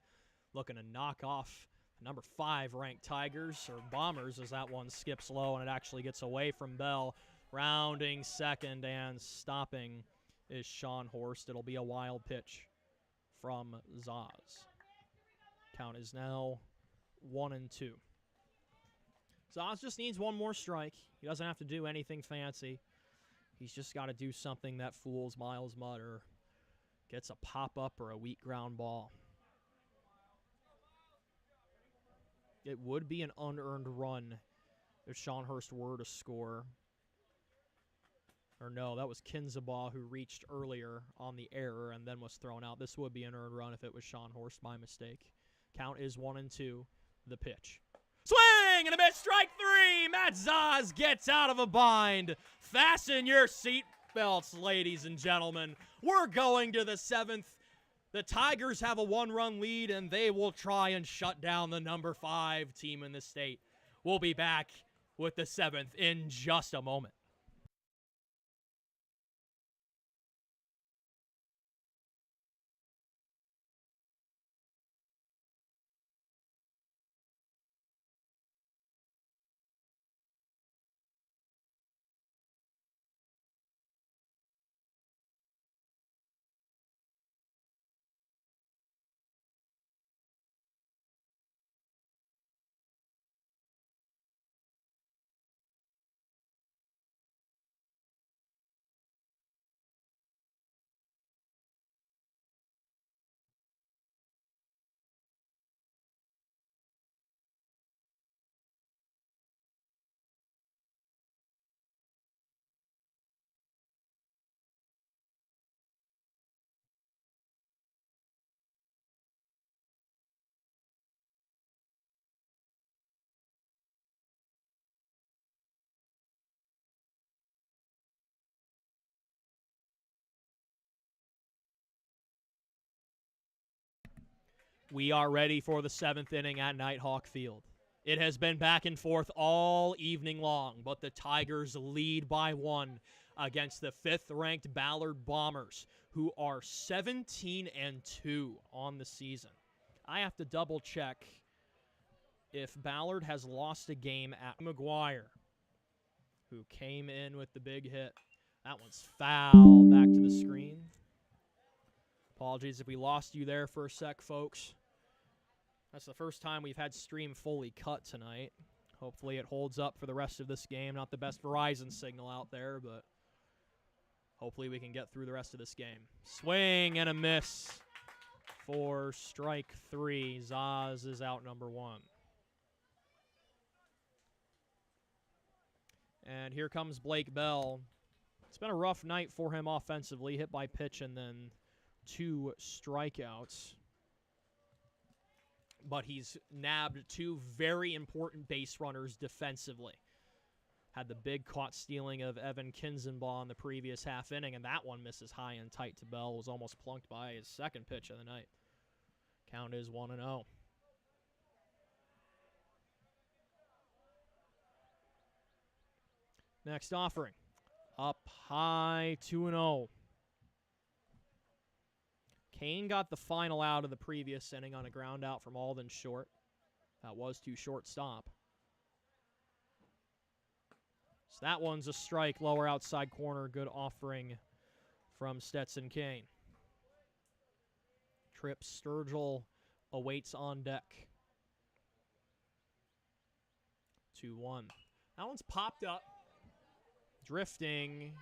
Looking to knock off number 5 ranked Tigers, or Bombers, as that one skips low and it actually gets away from Bell. Rounding second and stopping is Sean Horst. It'll be a wild pitch from Zaz. Count is now 1-2. Zaz just needs one more strike. He doesn't have to do anything fancy. He's just got to do something that fools Miles Mudd or gets a pop-up or a weak ground ball. It would be an unearned run if Sean Horst were to score. Or no, that was Kinzabaugh who reached earlier on the error and then was thrown out. This would be an earned run if it was Sean Horst, my mistake. Count is 1-2, the pitch. Swing and a miss, strike 3. Matt Zaz gets out of a bind. Fasten your seat belts, ladies and gentlemen. We're going to the 7th. The Tigers have a 1-run lead, and they will try and shut down the number 5 team in the state. We'll be back with the 7th in just a moment. We are ready for the 7th inning at Nighthawk Field. It has been back and forth all evening long, but the Tigers lead by 1 against the 5th-ranked Ballard Bombers, who are 17-2 on the season. I have to double-check if Ballard has lost a game at McGuire, who came in with the big hit. That one's foul. Back to the screen. Apologies if we lost you there for a sec, folks. That's the first time we've had stream fully cut tonight. Hopefully it holds up for the rest of this game. Not the best Verizon signal out there, but hopefully we can get through the rest of this game. Swing and a miss for strike 3. Zaz is out number 1. And here comes Blake Bell. It's been a rough night for him offensively. Hit by pitch and then 2 strikeouts. But he's nabbed 2 very important base runners defensively. Had the big caught stealing of Evan Kinzenbaugh in the previous half inning, and that one misses high and tight to Bell. Was almost plunked by his second pitch of the night. Count is 1-0. Next offering. Up high, 2-0. Kane got the final out of the previous inning on a ground out from Alden Short. That was to shortstop. So that one's a strike, lower outside corner. Good offering from Stetson Kane. Trip Sturgill awaits on deck. 2-1. That one's popped up. Drifting,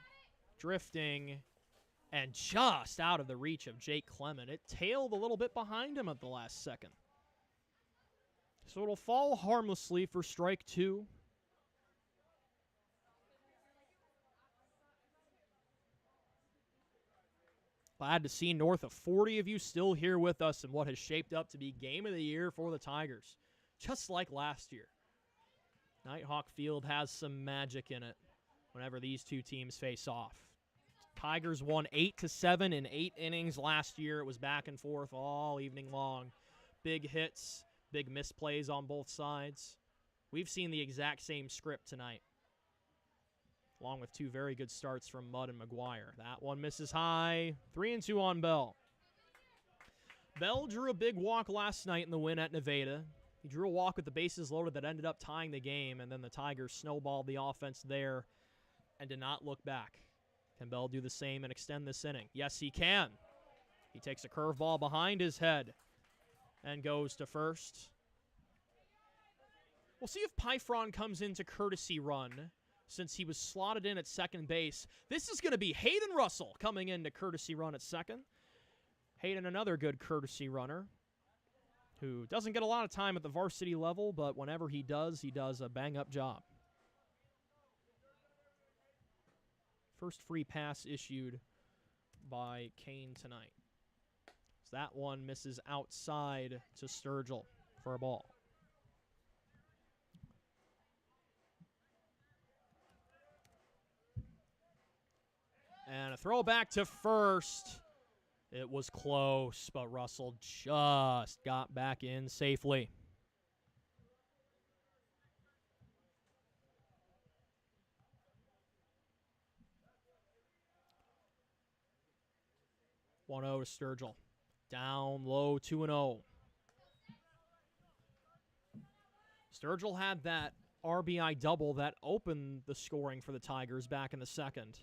and just out of the reach of Jake Clement. It tailed a little bit behind him at the last second. So it'll fall harmlessly for strike 2. Glad to see north of 40 of you still here with us in what has shaped up to be game of the year for the Tigers. Just like last year. Nighthawk Field has some magic in it whenever these two teams face off. Tigers won 8-7 in 8 innings last year. It was back and forth all evening long. Big hits, big misplays on both sides. We've seen the exact same script tonight, along with 2 very good starts from Mudd and McGuire. That one misses high. 3-2 on Bell. Bell drew a big walk last night in the win at Nevada. He drew a walk with the bases loaded that ended up tying the game, and then the Tigers snowballed the offense there and did not look back. Can Bell do the same and extend this inning? Yes, he can. He takes a curveball behind his head and goes to first. We'll see if Pyfron comes into courtesy run since he was slotted in at second base. This is going to be Hayden Russell coming into courtesy run at second. Hayden, another good courtesy runner who doesn't get a lot of time at the varsity level, but whenever he does a bang-up job. First free pass issued by Kane tonight. So that one misses outside to Sturgill for a ball. And a throw back to first. It was close, but Russell just got back in safely. One 0 to Sturgill. Down low, 2-0. Sturgill had that RBI double that opened the scoring for the Tigers back in the second.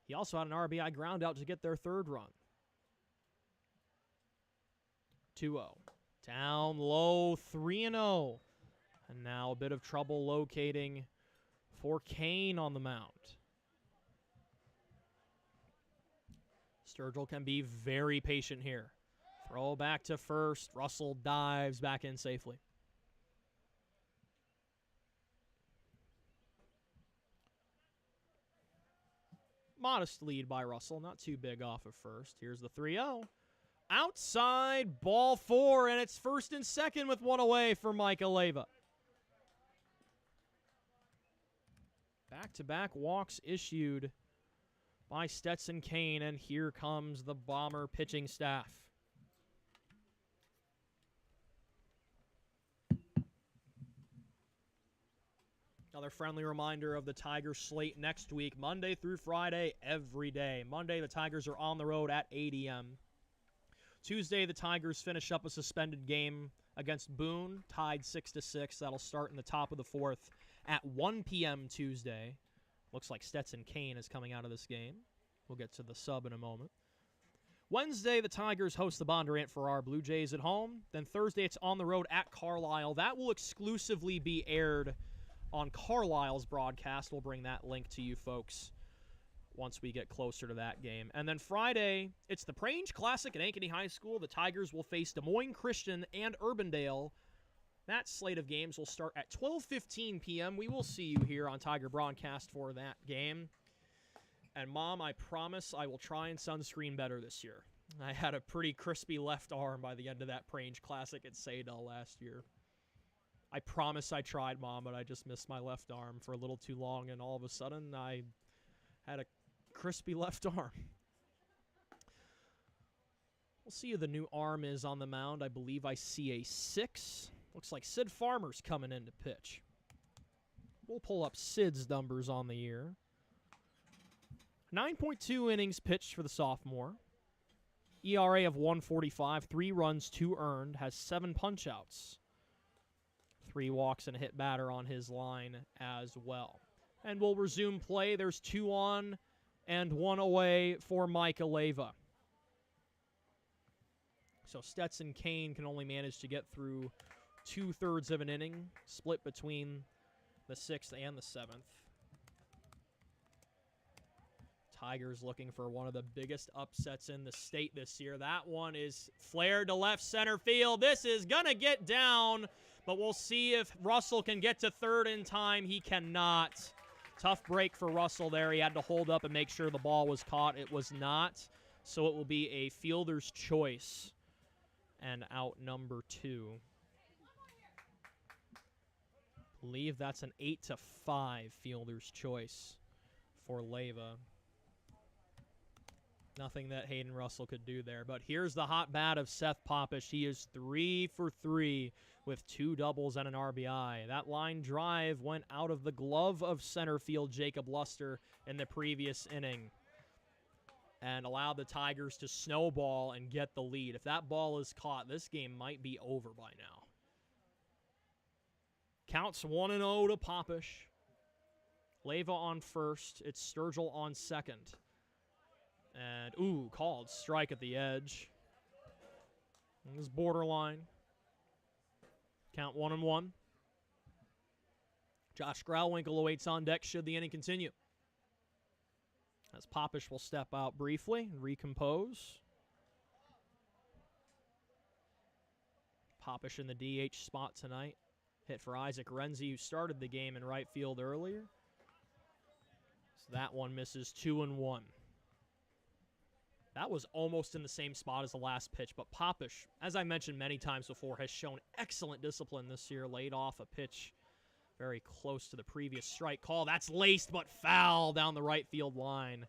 He also had an RBI ground out to get their third run. 2-0. Down low, 3-0. And now a bit of trouble locating for Kane on the mound. Sturgill can be very patient here. Throw back to first. Russell dives back in safely. Modest lead by Russell, not too big off of first. Here's the 3-0. Outside, ball 4, and it's first and second with one away for Mike Aleva. Back-to-back walks issued by Stetson Kane, and here comes the Bomber pitching staff. Another friendly reminder of the Tigers slate next week, Monday through Friday, every day. Monday, the Tigers are on the road at 8 a.m. Tuesday, the Tigers finish up a suspended game against Boone, tied 6-6. That'll start in the top of the 4th at 1 p.m. Tuesday. Looks like Stetson Kane is coming out of this game. We'll get to the sub in a moment. Wednesday, the Tigers host the Bondurant Farrar Blue Jays at home. Then Thursday, it's on the road at Carlisle. That will exclusively be aired on Carlisle's broadcast. We'll bring that link to you folks once we get closer to that game. And then Friday, it's the Prange Classic at Ankeny High School. The Tigers will face Des Moines Christian and Urbandale. That slate of games will start at 12:15 p.m. We will see you here on Tiger Broadcast for that game. And, Mom, I promise I will try and sunscreen better this year. I had a pretty crispy left arm by the end of that Prange Classic at Saydell last year. I promise I tried, Mom, but I just missed my left arm for a little too long, and all of a sudden I had a crispy left arm. We'll see who the new arm is on the mound. I believe I see a 6. Looks like Sid Farmer's coming in to pitch. We'll pull up Sid's numbers on the year. 9.2 innings pitched for the sophomore. ERA of 1.45, 3 runs, 2 earned, has 7 punch-outs. 3 walks and a hit batter on his line as well. And we'll resume play. There's 2 on and 1 away for Mike Aleva. So Stetson Kane can only manage to get through 2/3 of an inning, split between the 6th and the 7th. Tigers looking for one of the biggest upsets in the state this year. That one is flared to left center field. This is going to get down, but we'll see if Russell can get to third in time. He cannot. Tough break for Russell there. He had to hold up and make sure the ball was caught. It was not, so it will be a fielder's choice and out number 2. I believe that's an 8-5 fielder's choice for Leyva. Nothing that Hayden Russell could do there. But here's the hot bat of Seth Popish. He is 3 for 3 with 2 doubles and an RBI. That line drive went out of the glove of center field Jacob Luster in the previous inning and allowed the Tigers to snowball and get the lead. If that ball is caught, this game might be over by now. Counts 1-0 to Popish. Leyva on first. It's Sturgill on second. And, called strike at the edge. It was borderline. Count 1-1. Josh Grauwinkle awaits on deck should the inning continue. As Popish will step out briefly and recompose. Popish in the DH spot tonight. Hit for Isaac Renzi, who started the game in right field earlier. So that one misses 2-1. That was almost in the same spot as the last pitch, but Popish, as I mentioned many times before, has shown excellent discipline this year. Laid off a pitch very close to the previous strike call. That's laced but foul down the right field line.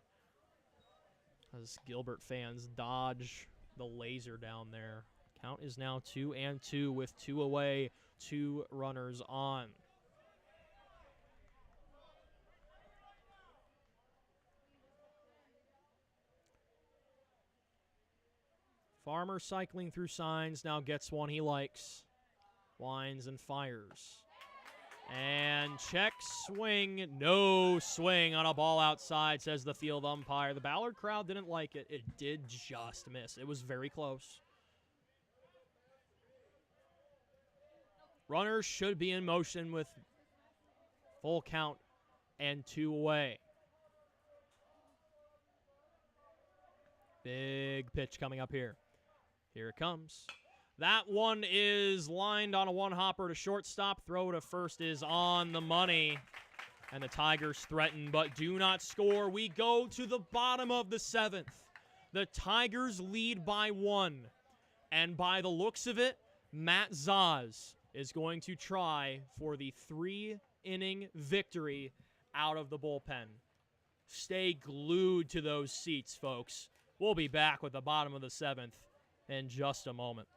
As Gilbert fans dodge the laser down there. Count is now 2-2 with 2 away, 2 runners on. Farmer cycling through signs, now gets one he likes. Winds and fires. And check swing, no swing on a ball outside, says the field umpire. The Ballard crowd didn't like it. It did just miss. It was very close. Runners should be in motion with full count and 2 away. Big pitch coming up here. Here it comes. That one is lined on a one-hopper to shortstop. Throw to first is on the money. And the Tigers threaten but do not score. We go to the bottom of the 7th. The Tigers lead by 1. And by the looks of it, Matt Zaz is going to try for the 3-inning victory out of the bullpen. Stay glued to those seats, folks. We'll be back with the bottom of the 7th in just a moment.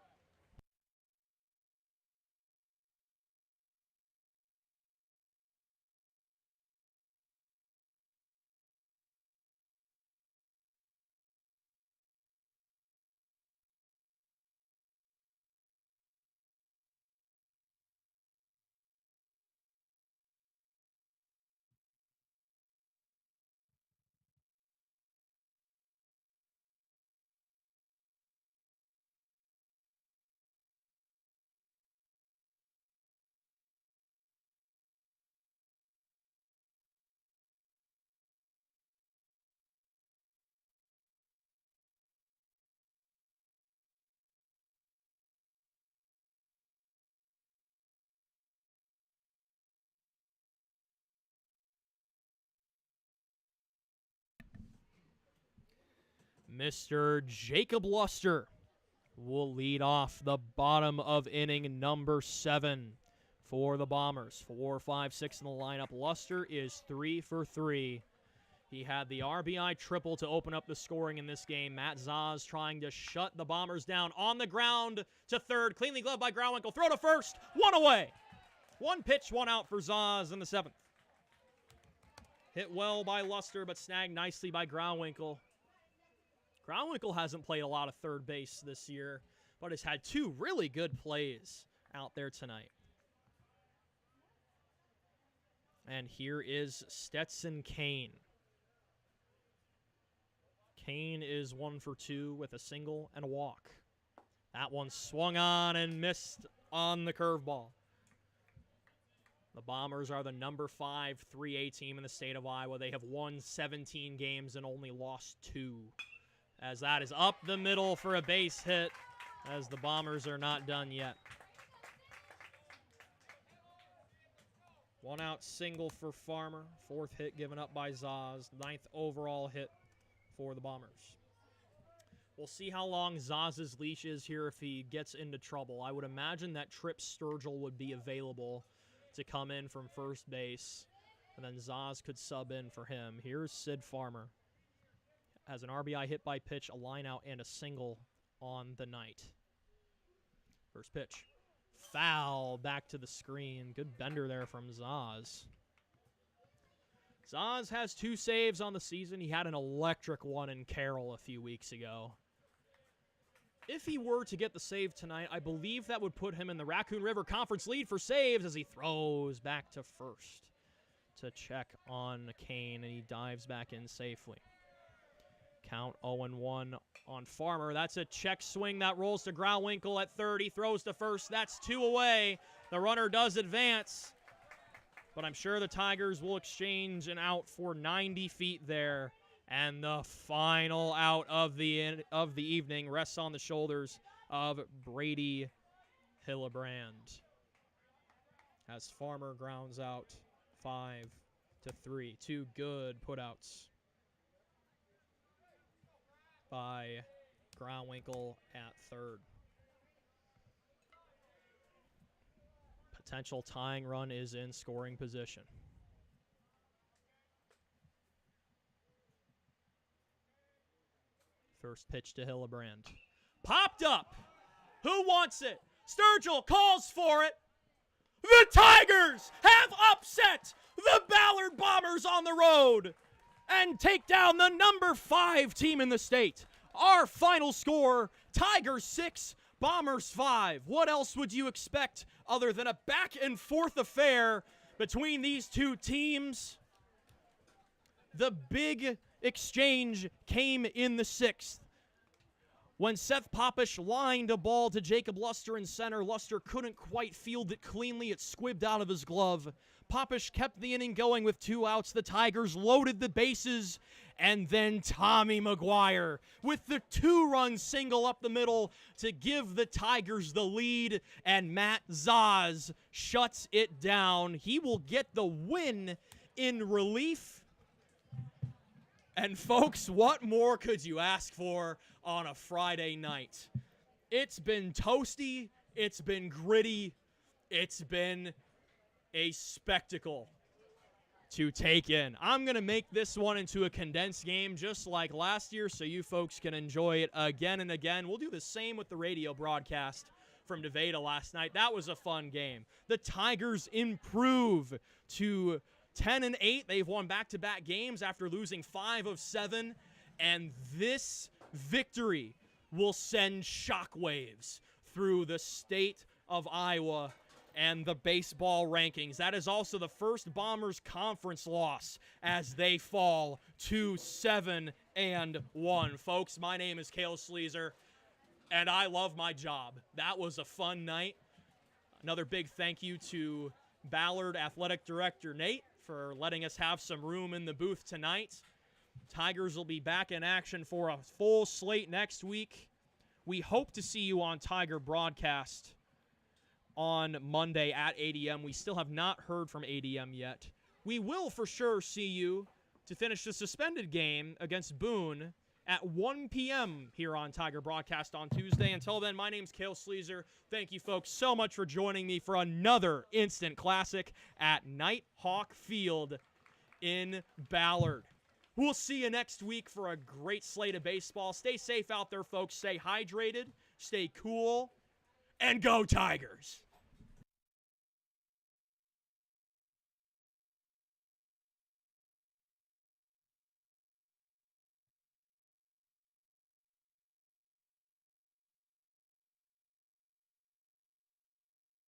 Mr. Jacob Luster will lead off the bottom of inning number 7 for the Bombers. 4, 5, 6 in the lineup. Luster is 3 for 3. He had the RBI triple to open up the scoring in this game. Matt Zaz trying to shut the Bombers down on the ground to third. Cleanly gloved by Grauwinkle. Throw to first. One away. One pitch, one out for Zaz in the 7th. Hit well by Luster, but snagged nicely by Grauwinkle. Grauwinkle hasn't played a lot of third base this year, but has had 2 really good plays out there tonight. And here is Stetson Kane. Kane is 1 for 2 with a single and a walk. That one swung on and missed on the curveball. The Bombers are the number 5 3A team in the state of Iowa. They have won 17 games and only lost 2. As that is up the middle for a base hit, as the Bombers are not done yet. 1 out single for Farmer. 4th hit given up by Zaz. 9th overall hit for the Bombers. We'll see how long Zaz's leash is here if he gets into trouble. I would imagine that Trip Sturgill would be available to come in from first base, and then Zaz could sub in for him. Here's Sid Farmer. Has an RBI hit by pitch, a line out, and a single on the night. First pitch. Foul back to the screen. Good bender there from Zaz. Zaz has 2 saves on the season. He had an electric one in Carroll a few weeks ago. If he were to get the save tonight, I believe that would put him in the Raccoon River Conference lead for saves as he throws back to first to check on Kane, and he dives back in safely. Count 0-1 on Farmer. That's a check swing that rolls to Grauwinkle at third. He throws to first. That's 2 away. The runner does advance, but I'm sure the Tigers will exchange an out for 90 feet there. And the final out of the evening rests on the shoulders of Brady Hillebrand, as Farmer grounds out 5-3. 2 good putouts by Grauwinkle at third. Potential tying run is in scoring position. First pitch to Hillebrand. Popped up. Who wants it? Sturgill calls for it. The Tigers have upset the Ballard Bombers on the road and take down the number 5 team in the state. Our final score, Tigers 6, Bombers 5. What else would you expect other than a back-and-forth affair between these 2 teams? The big exchange came in the 6th. When Seth Popish lined a ball to Jacob Luster in center, Luster couldn't quite field it cleanly. It squibbed out of his glove. Popish kept the inning going with 2 outs. The Tigers loaded the bases, and then Tommy McGuire with the 2-run single up the middle to give the Tigers the lead, and Matt Zaz shuts it down. He will get the win in relief. And folks, what more could you ask for on a Friday night? It's been toasty, it's been gritty, it's been a spectacle to take in. I'm going to make this one into a condensed game just like last year so you folks can enjoy it again and again. We'll do the same with the radio broadcast from Nevada last night. That was a fun game. The Tigers improve to 10-8. They've won back-to-back games after losing 5 of 7, and this victory will send shockwaves through the state of Iowa and the baseball rankings. That is also the first Bombers conference loss as they fall to 7-1. Folks, my name is Cale Sleazer, and I love my job. That was a fun night. Another big thank you to Ballard Athletic Director Nate for letting us have some room in the booth tonight. Tigers will be back in action for a full slate next week. We hope to see you on Tiger Broadcast on Monday at 8 a.m. We still have not heard from 8 a.m. yet. We will for sure see you to finish the suspended game against Boone at 1 p.m. here on Tiger Broadcast on Tuesday. Until then, my name's Cale Sleazer. Thank you, folks, so much for joining me for another instant classic at Nighthawk Field in Ballard. We'll see you next week for a great slate of baseball. Stay safe out there, folks. Stay hydrated, stay cool, and go Tigers!